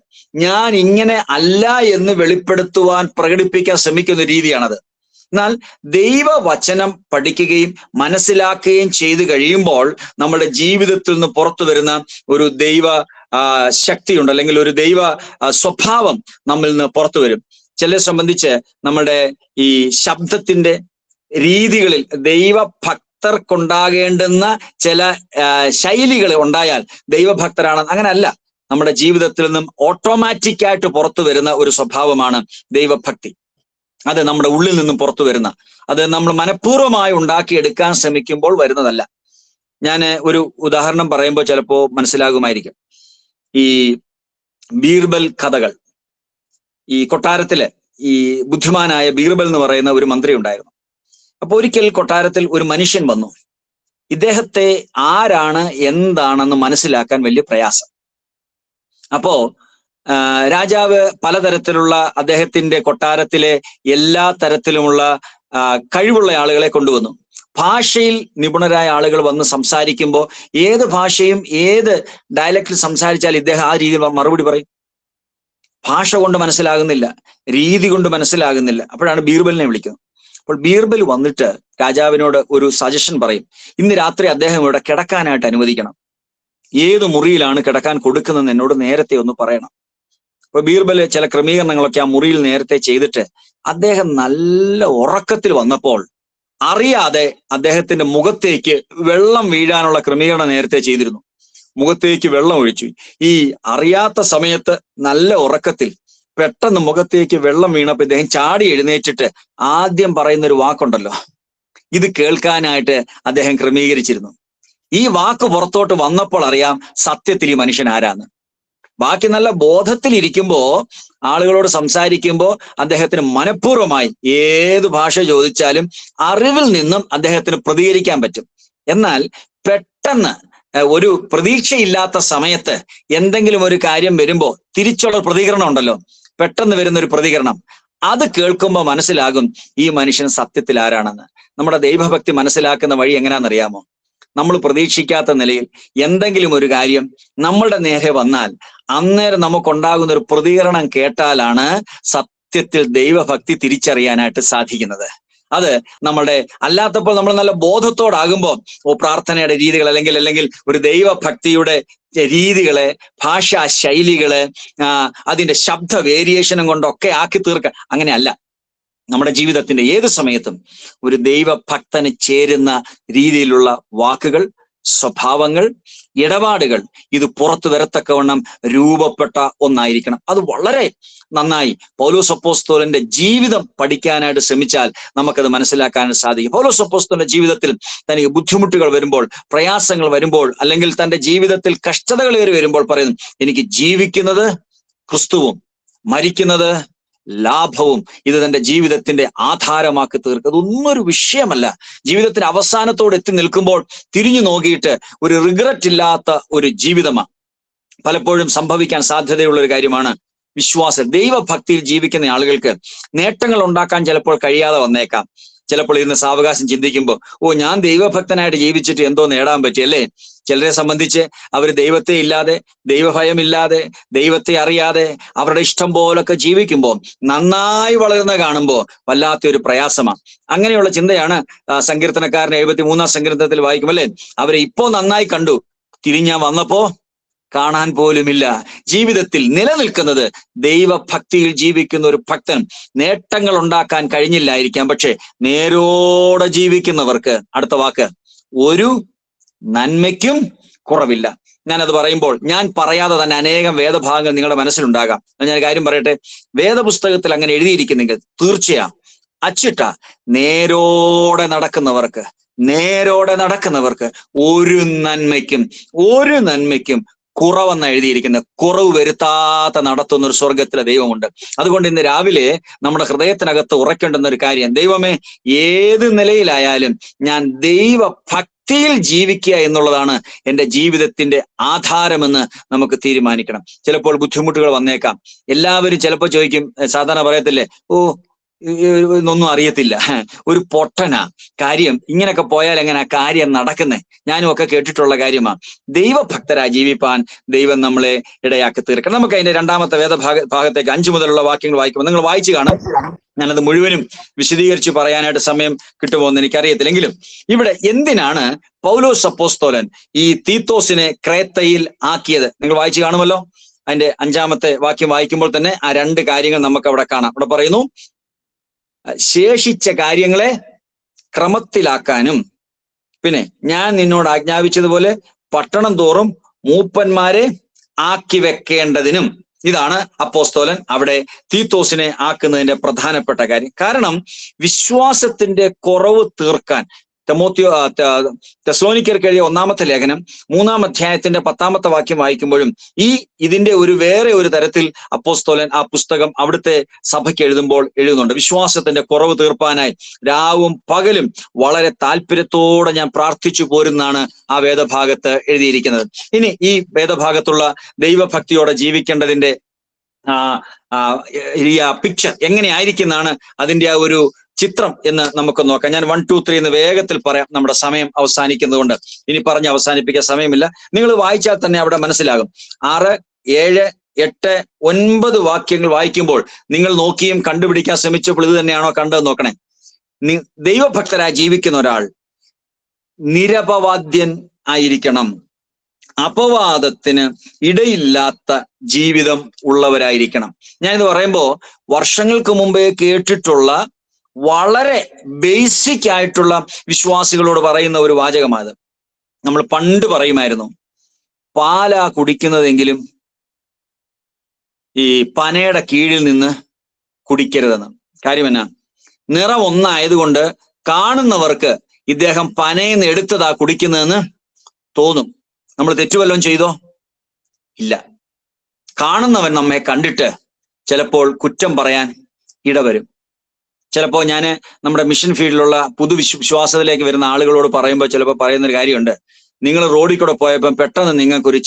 ഞാൻ ഇങ്ങനെ അല്ല എന്ന് വെളിപ്പെടുത്തുവാൻ, പ്രകടിപ്പിക്കാൻ ശ്രമിക്കുന്ന രീതിയാണത്. എന്നാൽ ദൈവവചനം പഠിക്കുകയും മനസ്സിലാക്കുകയും ചെയ്തു കഴിയുമ്പോൾ നമ്മുടെ ജീവിതത്തിൽ നിന്ന് പുറത്തു വരുന്ന ഒരു ദൈവ ശക്തിയുണ്ട്, അല്ലെങ്കിൽ ഒരു ദൈവ സ്വഭാവം നമ്മിൽ നിന്ന് പുറത്തു വരും. ചിലരെ സംബന്ധിച്ച് നമ്മുടെ ഈ ശബ്ദത്തിന്റെ രീതികളിൽ ദൈവഭക്തർക്കുണ്ടാകേണ്ടുന്ന ചില ശൈലികൾ ഉണ്ടായാൽ ദൈവഭക്തരാണ്. അങ്ങനല്ല. നമ്മുടെ ജീവിതത്തിൽ നിന്നും ഓട്ടോമാറ്റിക്കായിട്ട് പുറത്തു വരുന്ന ഒരു സ്വഭാവമാണ് ദൈവഭക്തി. അത് നമ്മുടെ ഉള്ളിൽ നിന്നും പുറത്തു വരുന്ന, അത് നമ്മൾ മനഃപൂർവ്വമായി ഉണ്ടാക്കിയെടുക്കാൻ ശ്രമിക്കുമ്പോൾ വരുന്നതല്ല. ഞാൻ ഒരു ഉദാഹരണം പറയുമ്പോൾ ചിലപ്പോൾ മനസ്സിലാകുമായിരിക്കും. ഈ ബീർബൽ കഥകൾ. ഈ കൊട്ടാരത്തില് ഈ ബുദ്ധിമാനായ ബീർബൽ എന്ന് പറയുന്ന ഒരു മന്ത്രി ഉണ്ടായിരുന്നു. അപ്പൊ ഒരിക്കൽ കൊട്ടാരത്തിൽ ഒരു മനുഷ്യൻ വന്നു. ഇദ്ദേഹത്തെ ആരാണ് എന്താണെന്ന് മനസ്സിലാക്കാൻ വലിയ പ്രയാസം. അപ്പോ രാജാവ് പലതരത്തിലുള്ള അദ്ദേഹത്തിന്റെ കൊട്ടാരത്തിലെ എല്ലാ തരത്തിലുമുള്ള കഴിവുള്ള ആളുകളെ കൊണ്ടുവന്നു. ഭാഷയിൽ നിപുണരായ ആളുകൾ വന്ന് സംസാരിക്കുമ്പോൾ ഏത് ഭാഷയും ഏത് ഡയലക്റ്റിൽ സംസാരിച്ചാൽ ഇദ്ദേഹം ആ രീതിയിൽ മറുപടി പറയും. ഭാഷ കൊണ്ട് മനസ്സിലാകുന്നില്ല, രീതി കൊണ്ട് മനസ്സിലാകുന്നില്ല. അപ്പോഴാണ് ബീർബലിനെ വിളിക്കുന്നത്. അപ്പോൾ ബീർബൽ വന്നിട്ട് രാജാവിനോട് ഒരു സജഷൻ പറയും. ഇന്ന് രാത്രി അദ്ദേഹം ഇവിടെ കിടക്കാനായിട്ട് അനുവദിക്കണം. ഏത് മുറിയിലാണ് കിടക്കാൻ കൊടുക്കുന്നതെന്ന് എന്നോട് നേരത്തെ ഒന്ന് പറയണം. അപ്പൊ ബീർബൽ ചില ക്രമീകരണങ്ങളൊക്കെ ആ മുറിയിൽ നേരത്തെ ചെയ്തിട്ട് അദ്ദേഹം നല്ല ഉറക്കത്തിൽ വന്നപ്പോൾ അറിയാതെ അദ്ദേഹത്തിന്റെ മുഖത്തേക്ക് വെള്ളം വീഴാനുള്ള ക്രമീകരണം നേരത്തെ ചെയ്തിരുന്നു. മുഖത്തേക്ക് വെള്ളം ഒഴിച്ചു. ഈ അറിയാത്ത സമയത്ത് നല്ല ഉറക്കത്തിൽ പെട്ടെന്ന് മുഖത്തേക്ക് വെള്ളം വീണപ്പോ ഇദ്ദേഹം ചാടി എഴുന്നേറ്റിട്ട് ആദ്യം പറയുന്ന ഒരു വാക്കുണ്ടല്ലോ, ഇത് കേൾക്കാനായിട്ട് അദ്ദേഹം ക്രമീകരിച്ചിരുന്നു. ഈ വാക്ക് പുറത്തോട്ട് വന്നപ്പോൾ അറിയാം സത്യത്തിൽ ഈ മനുഷ്യൻ ആരാന്ന്. ബാക്കി നല്ല ബോധത്തിലിരിക്കുമ്പോ ആളുകളോട് സംസാരിക്കുമ്പോൾ അദ്ദേഹത്തിന് മനഃപൂർവ്വമായി ഏത് ഭാഷ ചോദിച്ചാലും അറിവിൽ നിന്നും അദ്ദേഹത്തിന് പ്രതികരിക്കാൻ പറ്റും. എന്നാൽ പെട്ടെന്ന് ഒരു പ്രതീക്ഷയില്ലാത്ത സമയത്ത് എന്തെങ്കിലും ഒരു കാര്യം വരുമ്പോ തിരിച്ചുള്ള പ്രതികരണം ഉണ്ടല്ലോ, പെട്ടെന്ന് വരുന്ന ഒരു പ്രതികരണം, അത് കേൾക്കുമ്പോൾ മനസ്സിലാകും ഈ മനുഷ്യൻ സത്യത്തിൽ ആരാണെന്ന്. നമ്മുടെ ദൈവഭക്തി മനസ്സിലാക്കുന്ന വഴി എങ്ങനെയാണെന്നറിയാമോ? നമ്മൾ പ്രതീക്ഷിക്കാത്ത നിലയിൽ എന്തെങ്കിലും ഒരു കാര്യം നമ്മളുടെ നേരെ വന്നാൽ അന്നേരം നമുക്കുണ്ടാകുന്ന ഒരു പ്രതികരണം കേട്ടാലാണ് സത്യത്തിൽ ദൈവഭക്തി തിരിച്ചറിയാനായിട്ട് സാധിക്കുന്നത്. അത് നമ്മളുടെ അല്ലാത്തപ്പോൾ നമ്മൾ നല്ല ബോധത്തോടാകുമ്പോൾ പ്രാർത്ഥനയുടെ രീതികൾ അല്ലെങ്കിൽ ഒരു ദൈവഭക്തിയുടെ രീതികളെ, ഭാഷാ ശൈലികള്, അതിന്റെ ശബ്ദ വേരിയേഷനും കൊണ്ടൊക്കെ ആക്കി തീർക്കുക. അങ്ങനെയല്ല. നമ്മുടെ ജീവിതത്തിന്റെ ഏത് സമയത്തും ഒരു ദൈവഭക്തന് ചേരുന്ന രീതിയിലുള്ള വാക്കുകൾ, സ്വഭാവങ്ങൾ, ഇടപാടുകൾ ഇത് പുറത്തു വരത്തക്കവണ്ണം രൂപപ്പെട്ട ഒന്നായിരിക്കണം. അത് വളരെ നന്നായി പൗലോസ് അപ്പോസ്തലന്റെ ജീവിതം പഠിക്കാനായിട്ട് ശ്രമിച്ചാൽ നമുക്കത് മനസ്സിലാക്കാൻ സാധിക്കും. പൗലോസ് അപ്പോസ്തലന്റെ ജീവിതത്തിൽ തനിക്ക് ബുദ്ധിമുട്ടുകൾ വരുമ്പോൾ, പ്രയാസങ്ങൾ വരുമ്പോൾ, അല്ലെങ്കിൽ തന്റെ ജീവിതത്തിൽ കഷ്ടതകളേറി വരുമ്പോൾ പറയുന്നു, എനിക്ക് ജീവിക്കുന്നത് ക്രിസ്തുവും മരിക്കുന്നത് ലാഭവും. ഇത് തന്റെ ജീവിതത്തിന്റെ ആധാരമാക്കി തീർക്കുക. അതൊന്നും ഒരു വിഷയമല്ല. ജീവിതത്തിന്റെ അവസാനത്തോട് എത്തി നിൽക്കുമ്പോൾ തിരിഞ്ഞു നോക്കിയിട്ട് ഒരു റിഗ്രറ്റ് ഇല്ലാത്ത ഒരു ജീവിതമാണ്. പലപ്പോഴും സംഭവിക്കാൻ സാധ്യതയുള്ള ഒരു കാര്യമാണ് വിശ്വാസം. ദൈവഭക്തിയിൽ ജീവിക്കുന്ന ആളുകൾക്ക് നേട്ടങ്ങൾ ഉണ്ടാക്കാൻ ചിലപ്പോൾ കഴിയാതെ വന്നേക്കാം. ചിലപ്പോൾ ഇരുന്ന് സാവകാശം ചിന്തിക്കുമ്പോൾ, ഞാൻ ദൈവഭക്തനായിട്ട് ജീവിച്ചിട്ട് എന്തോ നേടാൻ പറ്റിയല്ലേ. ചിലരെ സംബന്ധിച്ച് അവർ ദൈവത്തെ ഇല്ലാതെ, ദൈവഭയമില്ലാതെ, ദൈവത്തെ അറിയാതെ അവരുടെ ഇഷ്ടം പോലൊക്കെ ജീവിക്കുമ്പോൾ നന്നായി വളരുന്ന കാണുമ്പോൾ വല്ലാത്തൊരു പ്രയാസമാണ്. അങ്ങനെയുള്ള ചിന്തയാണ് സങ്കീർത്തനക്കാരൻ 73-ാം സങ്കീർത്തനത്തിൽ വായിക്കുമല്ലേ, അവരെ ഇപ്പോ നന്നായി കണ്ടു, തിരിഞ്ഞാ വന്നപ്പോ കാണാൻ പോലുമില്ല. ജീവിതത്തിൽ നിലനിൽക്കുന്നത് ദൈവഭക്തിയിൽ ജീവിക്കുന്ന ഒരു ഭക്തൻ നേട്ടങ്ങൾ ഉണ്ടാക്കാൻ കഴിഞ്ഞില്ലായിരിക്കാം, പക്ഷെ നേരോടെ ജീവിക്കുന്നവർക്ക്, അടുത്ത വാക്ക്, ഒരു നന്മയ്ക്കും കുറവില്ല. ഞാനത് പറയുമ്പോൾ ഞാൻ പറയാതെ തന്നെ അനേകം വേദഭാഗങ്ങൾ നിങ്ങളുടെ മനസ്സിലുണ്ടാകാം. ഞാൻ കാര്യം പറയട്ടെ, വേദപുസ്തകത്തിൽ അങ്ങനെ എഴുതിയിരിക്കുന്നെങ്കിൽ തീർച്ചയായും അച്ചിട്ട നേരോടെ നടക്കുന്നവർക്ക് ഒരു നന്മയ്ക്കും കുറവെന്ന് എഴുതിയിരിക്കുന്നത്. കുറവ് വരുത്താതെ നടത്തുന്ന ഒരു സ്വർഗത്തിലെ ദൈവമുണ്ട്. അതുകൊണ്ട് ഇന്ന് രാവിലെ നമ്മുടെ ഹൃദയത്തിനകത്ത് ഉറക്കേണ്ടുന്ന ഒരു കാര്യം, ദൈവമേ, ഏത് നിലയിലായാലും ഞാൻ ദൈവഭക്തിയിൽ ജീവിക്കുക എന്നുള്ളതാണ് എൻ്റെ ജീവിതത്തിന്റെ ആധാരമെന്ന് നമുക്ക് തീരുമാനിക്കണം. ചിലപ്പോൾ ബുദ്ധിമുട്ടുകൾ വന്നേക്കാം. എല്ലാവരും ചിലപ്പോൾ ചോദിക്കും, സാധാരണ പറയത്തില്ലേ, ഓ ഒന്നും അറിയത്തില്ല, ഒരു പൊട്ടനാ, കാര്യം ഇങ്ങനെയൊക്കെ പോയാൽ എങ്ങനെ കാര്യം നടക്കുന്നേ. ഞാനും ഒക്കെ കേട്ടിട്ടുള്ള കാര്യമാണ്. ദൈവഭക്തരായി ജീവിപ്പാൻ ദൈവം നമ്മളെ ഇടയാക്കി തീർക്കണം. നമുക്ക് അതിന്റെ രണ്ടാമത്തെ ഭാഗത്തേക്ക് 5 മുതലുള്ള വാക്യങ്ങൾ വായിക്കുമ്പോൾ നിങ്ങൾ വായിച്ചു കാണാം. ഞാനത് മുഴുവനും വിശദീകരിച്ച് പറയാനായിട്ട് സമയം കിട്ടുമോ എന്ന് എനിക്കറിയത്തില്ലെങ്കിലും, ഇവിടെ എന്തിനാണ് പൗലോസ് അപ്പോസ്തലൻ ഈ തീത്തോസിനെ ക്രേത്തയിൽ ആക്കിയത് നിങ്ങൾ വായിച്ചു കാണുമല്ലോ. അതിന്റെ 5-ാമത്തെ വാക്യം വായിക്കുമ്പോൾ തന്നെ ആ 2 കാര്യങ്ങൾ നമുക്ക് അവിടെ കാണാം. അവിടെ പറയുന്നു, ശേഷിച്ച കാര്യങ്ങളെ ക്രമത്തിലാക്കാനും പിന്നെ ഞാൻ നിന്നോട് ആജ്ഞാപിച്ചതുപോലെ പട്ടണം തോറും മൂപ്പന്മാരെ ആക്കി വെക്കേണ്ടതിനും. ഇതാണ് അപ്പോസ്തലൻ അവിടെ തീത്തോസിനെ ആക്കുന്നതിന്റെ പ്രധാനപ്പെട്ട കാര്യം. കാരണം വിശ്വാസത്തിന്റെ കുറവ് തീർക്കാൻ തെസ്സലോനിക്കർക്ക് എഴുതിയ 1-ാമത്തെ ലേഖനം 3-ാം അധ്യായത്തിന്റെ 10-ാമത്തെ വാക്യം വായിക്കുമ്പോഴും ഇതിന്റെ വേറെ ഒരു തരത്തിൽ അപ്പോസ്തലൻ ആ പുസ്തകം അവിടുത്തെ സഭയ്ക്ക് എഴുതുമ്പോൾ എഴുതുന്നുണ്ട്. വിശ്വാസത്തിന്റെ കുറവ് തീർപ്പാനായി രാവും പകലും വളരെ താല്പര്യത്തോടെ ഞാൻ പ്രാർത്ഥിച്ചു പോരുന്നാണ് ആ വേദഭാഗത്ത് എഴുതിയിരിക്കുന്നത്. ഇനി ഈ വേദഭാഗത്തുള്ള ദൈവഭക്തിയോടെ ജീവിക്കേണ്ടതിന്റെ പിക്ചർ എങ്ങനെയായിരിക്കുന്നതാണ് അതിന്റെ ആ ഒരു ചിത്രം എന്ന് നമുക്ക് നോക്കാം. ഞാൻ 1, 2, 3 എന്ന് വേഗത്തിൽ പറയാം, നമ്മുടെ സമയം അവസാനിക്കുന്നത് കൊണ്ട് ഇനി പറഞ്ഞ് അവസാനിപ്പിക്കാൻ സമയമില്ല. നിങ്ങൾ വായിച്ചാൽ തന്നെ അവിടെ മനസ്സിലാകും. 6, 7, 8, 9 വാക്യങ്ങൾ വായിക്കുമ്പോൾ നിങ്ങൾ നോക്കിയും കണ്ടുപിടിക്കാൻ ശ്രമിച്ചപ്പോൾ ഇത് തന്നെയാണോ കണ്ടത് നോക്കണേ. ദൈവഭക്തരായി ജീവിക്കുന്ന ഒരാൾ നിരപവാദ്യൻ ആയിരിക്കണം, അപവാദത്തിന് ഇടയില്ലാത്ത ജീവിതം ഉള്ളവരായിരിക്കണം. ഞാനിത് പറയുമ്പോൾ വർഷങ്ങൾക്ക് മുമ്പേ കേട്ടിട്ടുള്ള വളരെ ബേസിക് ആയിട്ടുള്ള വിശ്വാസികളോട് പറയുന്ന ഒരു വാചകമാണ്. നമ്മൾ പണ്ട് പറയുമായിരുന്നു, പാലാ കുടിക്കുന്നതെങ്കിലും ഈ പനയുടെ കീഴിൽ നിന്ന് കുടിക്കരുതെന്ന്. കാര്യം എന്നാ, നിറം ഒന്നായതുകൊണ്ട് കാണുന്നവർക്ക് ഇദ്ദേഹം പനയിൽ നിന്ന് എടുത്തതാ കുടിക്കുന്നതെന്ന് തോന്നും. നമ്മൾ തെറ്റുവല്ലതും ചെയ്തോ? ഇല്ല. കാണുന്നവൻ നമ്മെ കണ്ടിട്ട് ചിലപ്പോൾ കുറ്റം പറയാൻ ഇടവരും. ചിലപ്പോൾ ഞാൻ നമ്മുടെ മിഷൻ ഫീൽഡിലുള്ള വിശ്വാസത്തിലേക്ക് വരുന്ന ആളുകളോട് പറയുമ്പോൾ ചിലപ്പോൾ പറയുന്നൊരു കാര്യമുണ്ട്, നിങ്ങൾ റോഡിൽ കൂടെ പോയപ്പോൾ പെട്ടെന്ന് നിങ്ങൾക്കൊരു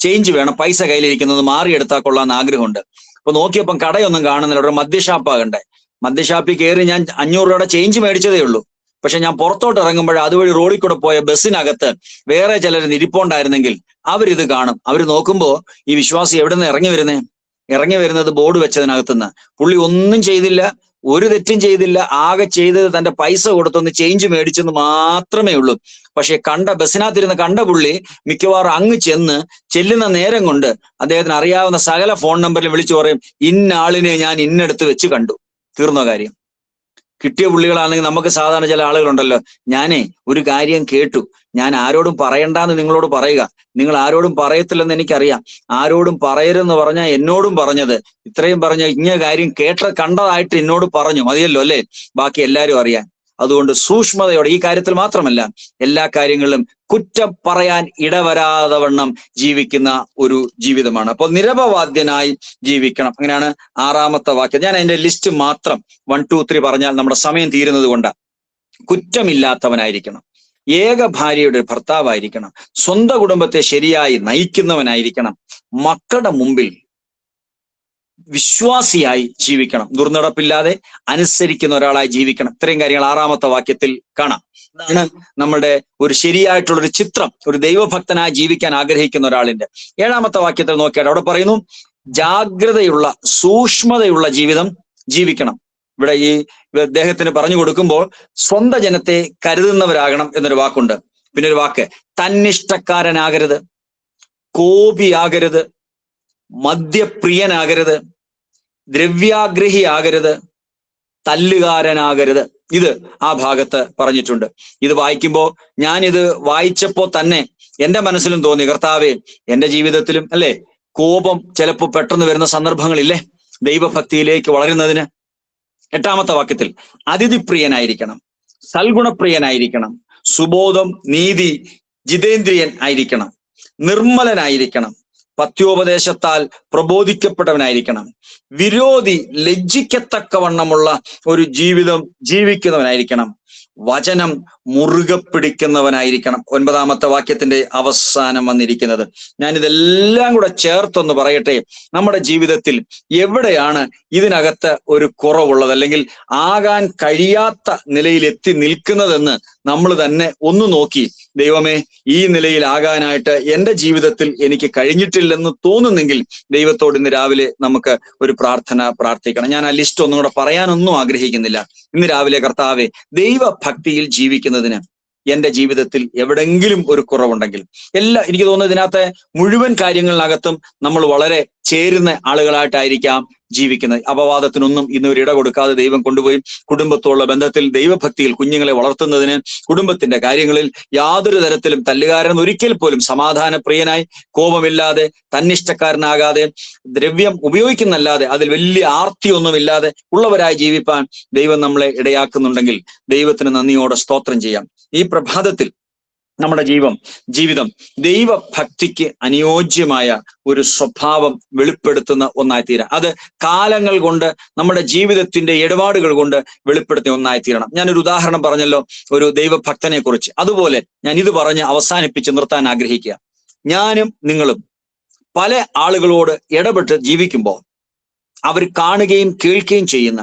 ചേഞ്ച് വേണം, പൈസ കയ്യിലിരിക്കുന്നത് മാറിയെടുത്താൽ കൊള്ളാന്ന് ആഗ്രഹമുണ്ട്. അപ്പൊ നോക്കിയപ്പം കടയൊന്നും കാണുന്നില്ല, ഒരു മദ്യഷാപ്പാകണ്ടേ. മദ്യഷാപ്പിൽ കയറി ഞാൻ 500 രൂപയുടെ ചേഞ്ച് മേടിച്ചതേ ഉള്ളൂ. പക്ഷെ ഞാൻ പുറത്തോട്ട് ഇറങ്ങുമ്പോൾ അതുവഴി റോഡിൽ കൂടെ പോയ ബസ്സിനകത്ത് വേറെ ചിലർ ഇരിപ്പുണ്ടായിരുന്നെങ്കിൽ അവരിത് കാണും. അവർ നോക്കുമ്പോൾ ഈ വിശ്വാസി എവിടെ നിന്ന് ഇറങ്ങി വരുന്നത് ബോർഡ് വെച്ചതിനകത്തുനിന്ന്. പുള്ളി ഒന്നും ചെയ്തില്ല, ഒരു തെറ്റും ചെയ്തില്ല, ആകെ ചെയ്തത് തന്റെ പൈസ കൊടുത്തൊന്ന് ചേഞ്ച് മേടിച്ചെന്ന് മാത്രമേ ഉള്ളൂ. പക്ഷെ ബസ്സിനകത്തിരുന്ന് കണ്ട പുള്ളി മിക്കവാറും അങ്ങ് ചെല്ലുന്ന നേരം കൊണ്ട് അദ്ദേഹത്തിന് അറിയാവുന്ന സകല ഫോൺ നമ്പറിൽ വിളിച്ചു പറയും, ഇന്ന ആളിനെ ഞാൻ ഇന്നടുത്ത് വെച്ച് കണ്ടു. തീർന്നോ കാര്യം? കിട്ടിയ പുള്ളികളാണെങ്കിൽ നമുക്ക് സാധാരണ ചില ആളുകളുണ്ടല്ലോ, ഞാനേ ഒരു കാര്യം കേട്ടു, ഞാൻ ആരോടും പറയണ്ടെന്ന് നിങ്ങളോട് പറയുക, നിങ്ങൾ ആരോടും പറയത്തില്ലെന്ന് എനിക്കറിയാം, ആരോടും പറയരുതെന്ന് പറഞ്ഞാൽ എന്നോടും പറഞ്ഞത് ഇത്രയും പറഞ്ഞ കാര്യം കണ്ടതായിട്ട് എന്നോട് പറഞ്ഞു, മതിയല്ലോ അല്ലേ, ബാക്കി എല്ലാവരും അറിയാൻ. അതുകൊണ്ട് സൂക്ഷ്മതയോടെ ഈ കാര്യത്തിൽ മാത്രമല്ല എല്ലാ കാര്യങ്ങളിലും കുറ്റം പറയാൻ ഇടവരാതെ വണ്ണം ജീവിക്കുന്ന ഒരു ജീവിതമാണ്. അപ്പോൾ നിരപവാദ്യനായി ജീവിക്കണം. അങ്ങനെയാണ് 6-ാമത്തെ വാക്യം. ഞാൻ അതിന്റെ ലിസ്റ്റ് മാത്രം 1, 2, 3 പറഞ്ഞാൽ നമ്മുടെ സമയം തീരുന്നത് കൊണ്ടാണ്. കുറ്റമില്ലാത്തവനായിരിക്കണം, ഏക ഭാര്യയുടെ ഭർത്താവായിരിക്കണം, സ്വന്തം കുടുംബത്തെ ശരിയായി നയിക്കുന്നവനായിരിക്കണം, മക്കളുടെ മുമ്പിൽ വിശ്വാസിയായി ജീവിക്കണം, ദുർനടപ്പില്ലാതെ അനുസരിക്കുന്ന ഒരാളായി ജീവിക്കണം. ഇത്രയും കാര്യങ്ങൾ 6-ാമത്തെ വാക്യത്തിൽ കാണാം. അതാണ് നമ്മുടെ ഒരു ശരിയായിട്ടുള്ളൊരു ചിത്രം, ഒരു ദൈവഭക്തനായി ജീവിക്കാൻ ആഗ്രഹിക്കുന്ന ഒരാളിന്റെ. 7-ാമത്തെ വാക്യത്തിൽ നോക്കിയാൽ അവിടെ പറയുന്നു, ജാഗ്രതയുള്ള സൂക്ഷ്മതയുള്ള ജീവിതം ജീവിക്കണം. ഇവിടെ ഈ അദ്ദേഹത്തിന് പറഞ്ഞു കൊടുക്കുമ്പോൾ സ്വന്തം ജനത്തെ കരുതുന്നവരാകണം എന്നൊരു വാക്കുണ്ട്. പിന്നെ ഒരു വാക്ക്, തന്നിഷ്ടക്കാരനാകരുത്, കോപിയാകരുത്, മദ്യപ്രിയനാകരുത്, ദ്രവ്യാഗ്രഹിയാകരുത്, തല്ലുകാരനാകരുത്. ഇത് ആ ഭാഗത്ത് പറഞ്ഞിട്ടുണ്ട്. ഇത് വായിക്കുമ്പോൾ ഞാനിത് വായിച്ചപ്പോ തന്നെ എന്റെ മനസ്സിലും തോന്നി, കർത്താവേ, എന്റെ ജീവിതത്തിലും അല്ലെ കോപം ചിലപ്പോൾ പെട്ടെന്ന് വരുന്ന സന്ദർഭങ്ങളില്ലേ ദൈവഭക്തിയിലേക്ക് വളരുന്നതിന്. 8-ാമത്തെ വാക്യത്തിൽ അതിഥിപ്രിയനായിരിക്കണം, സൽഗുണപ്രിയനായിരിക്കണം, സുബോധം, നീതി, ജിതേന്ദ്രിയൻ ആയിരിക്കണം, നിർമ്മലനായിരിക്കണം, പത്യോപദേശത്താൽ പ്രബോധിക്കപ്പെട്ടവനായിരിക്കണം, വിരോധി ലജ്ജിക്കത്തക്കവണ്ണമുള്ള ഒരു ജീവിതം ജീവിക്കുന്നവനായിരിക്കണം, വചനം മുറുകെ പിടിക്കുന്നവനായിരിക്കണം. 9-ാമത്തെ വാക്യത്തിന്റെ അവസാനം വന്നിരിക്കുന്നത്. ഞാനിതെല്ലാം കൂടെ ചേർത്തൊന്ന് പറയട്ടെ. നമ്മുടെ ജീവിതത്തിൽ എവിടെയാണ് ഇതിനകത്ത് ഒരു കുറവുള്ളത്, അല്ലെങ്കിൽ ആകാൻ കഴിയാത്ത നിലയിൽ എത്തി നിൽക്കുന്നതെന്ന് നമ്മൾ തന്നെ ഒന്ന് നോക്കി, ദൈവമേ, ഈ നിലയിലാകാനായിട്ട് എൻ്റെ ജീവിതത്തിൽ എനിക്ക് കഴിഞ്ഞിട്ടില്ലെന്ന് തോന്നുന്നെങ്കിൽ ദൈവത്തോട് ഇന്ന് രാവിലെ നമുക്ക് ഒരു പ്രാർത്ഥിക്കണം. ഞാൻ ആ ലിസ്റ്റ് ഒന്നും കൂടെ പറയാനൊന്നും ആഗ്രഹിക്കുന്നില്ല. ഇന്ന് രാവിലെ കർത്താവെ, ദൈവഭക്തിയിൽ ജീവിക്കുന്നതിന് എന്റെ ജീവിതത്തിൽ എവിടെങ്കിലും ഒരു കുറവുണ്ടെങ്കിൽ, എനിക്ക് തോന്നുന്നത് ഇതിനകത്തെ മുഴുവൻ കാര്യങ്ങളിനകത്തും നമ്മൾ വളരെ ചേരുന്ന ആളുകളായിട്ടായിരിക്കാം ജീവിക്കുന്നത്. അപവാദത്തിനൊന്നും ഇന്ന് ഒരു ഇട കൊടുക്കാതെ ദൈവം കൊണ്ടുപോയി കുടുംബത്തോടുള്ള ബന്ധത്തിൽ ദൈവഭക്തിയിൽ കുഞ്ഞുങ്ങളെ വളർത്തുന്നതിന്, കുടുംബത്തിന്റെ കാര്യങ്ങളിൽ യാതൊരു തരത്തിലും തല്ലുകാരൻ ഒരിക്കൽ പോലും സമാധാനപ്രിയനായി, കോപമില്ലാതെ, തന്നിഷ്ടക്കാരനാകാതെ, ദ്രവ്യം ഉപയോഗിക്കുന്നല്ലാതെ അതിൽ വലിയ ആർത്തിയൊന്നുമില്ലാതെ ഉള്ളവരായി ജീവിപ്പാൻ ദൈവം നമ്മളെ ഇടയാക്കുന്നുണ്ടെങ്കിൽ ദൈവത്തിന് നന്ദിയോടെ സ്തോത്രം ചെയ്യാം. ഈ പ്രഭാതത്തിൽ നമ്മുടെ ജീവിതം ദൈവഭക്തിക്ക് അനുയോജ്യമായ ഒരു സ്വഭാവം വെളിപ്പെടുത്തുന്ന ഒന്നായി തീരാം. അത് കാലങ്ങൾ കൊണ്ട്, നമ്മുടെ ജീവിതത്തിന്റെ ഇടപാടുകൾ കൊണ്ട് വെളിപ്പെടുത്തിയ ഒന്നായി തീരണം. ഞാനൊരു ഉദാഹരണം പറഞ്ഞല്ലോ, ഒരു ദൈവഭക്തനെ കുറിച്ച്. അതുപോലെ ഞാൻ ഇത് പറഞ്ഞ് അവസാനിപ്പിച്ച് നിർത്താൻ ആഗ്രഹിക്കുക. ഞാനും നിങ്ങളും പല ആളുകളോട് ഇടപെട്ട് ജീവിക്കുമ്പോൾ അവർ കാണുകയും കേൾക്കുകയും ചെയ്യുന്ന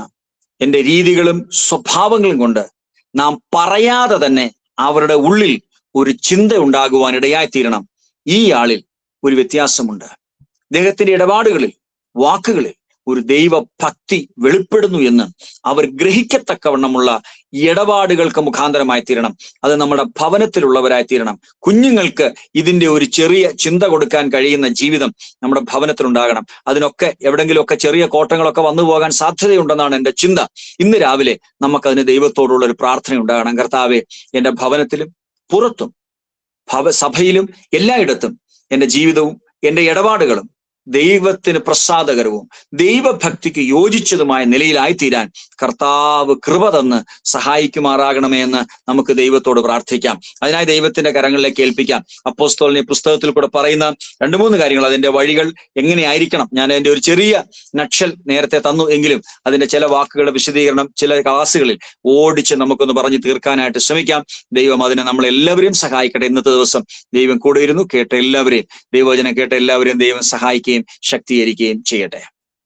എൻ്റെ രീതികളും സ്വഭാവങ്ങളും കൊണ്ട് നാം പറയാതെ തന്നെ അവരുടെ ഉള്ളിൽ ഒരു ചിന്ത ഉണ്ടാകുവാൻ ഇടയായിത്തീരണം. ഈ ആളിൽ ഒരു വ്യത്യാസമുണ്ട്, അദ്ദേഹത്തിന്റെ ഇടപാടുകളിൽ, വാക്കുകളിൽ ഒരു ദൈവഭക്തി വെളിപ്പെടുന്നു എന്ന് അവർ ഗ്രഹിക്കത്തക്കവണ്ണമുള്ള ഇടപാടുകൾക്ക് മുഖാന്തരമായി തീരണം. അത് നമ്മുടെ ഭവനത്തിലുള്ളവരായി തീരണം. കുഞ്ഞുങ്ങൾക്ക് ഇതിന്റെ ഒരു ചെറിയ ചിന്ത കൊടുക്കാൻ കഴിയുന്ന ജീവിതം നമ്മുടെ ഭവനത്തിലുണ്ടാകണം. അതിനൊക്കെ എവിടെങ്കിലുമൊക്കെ ചെറിയ കോട്ടങ്ങളൊക്കെ വന്നു പോകാൻ സാധ്യതയുണ്ടെന്നാണ് എൻ്റെ ചിന്ത. ഇന്ന് രാവിലെ നമുക്കതിന് ദൈവത്തോടുള്ള ഒരു പ്രാർത്ഥന ഉണ്ടാകണം. കർത്താവെ, എൻ്റെ ഭവനത്തിലും പുറത്തും സഭയിലും എല്ലായിടത്തും എൻ്റെ ജീവിതവും എൻ്റെ ഇടപാടുകളും ദൈവത്തിന് പ്രസാദകരവും ദൈവഭക്തിക്ക് യോജിച്ചതുമായ നിലയിലായിത്തീരാൻ കർത്താവ് കൃപ തന്ന് സഹായിക്കുമാറാകണമേ എന്ന് നമുക്ക് ദൈവത്തോട് പ്രാർത്ഥിക്കാം. അതിനായി ദൈവത്തിന്റെ കരങ്ങളിലേക്ക് ഏൽപ്പിക്കാം. അപ്പോസ്തലൻ ഈ പുസ്തകത്തിൽ കൂടെ പറയുന്ന 2-3 കാര്യങ്ങൾ, അതിന്റെ വഴികൾ എങ്ങനെയായിരിക്കണം. ഞാൻ അതിന്റെ ഒരു ചെറിയ നക്ഷൽ നേരത്തെ തന്നു എങ്കിലും അതിന്റെ ചില വാക്കുകളുടെ വിശദീകരണം ചില ക്ലാസ്സുകളിൽ ഓടിച്ച് നമുക്കൊന്ന് പറഞ്ഞു തീർക്കാനായിട്ട് ശ്രമിക്കാം. ദൈവം അതിനെ നമ്മളെല്ലാവരെയും സഹായിക്കട്ടെ. ഇന്നത്തെ ദിവസം ദൈവം കൂടെ ഇരുന്നു കേട്ട എല്ലാവരെയും, ദൈവവചനം കേട്ട എല്ലാവരെയും ദൈവം സഹായിക്കുകയും ശക്തീകരിക്കുകയും ചെയ്യട്ടെ.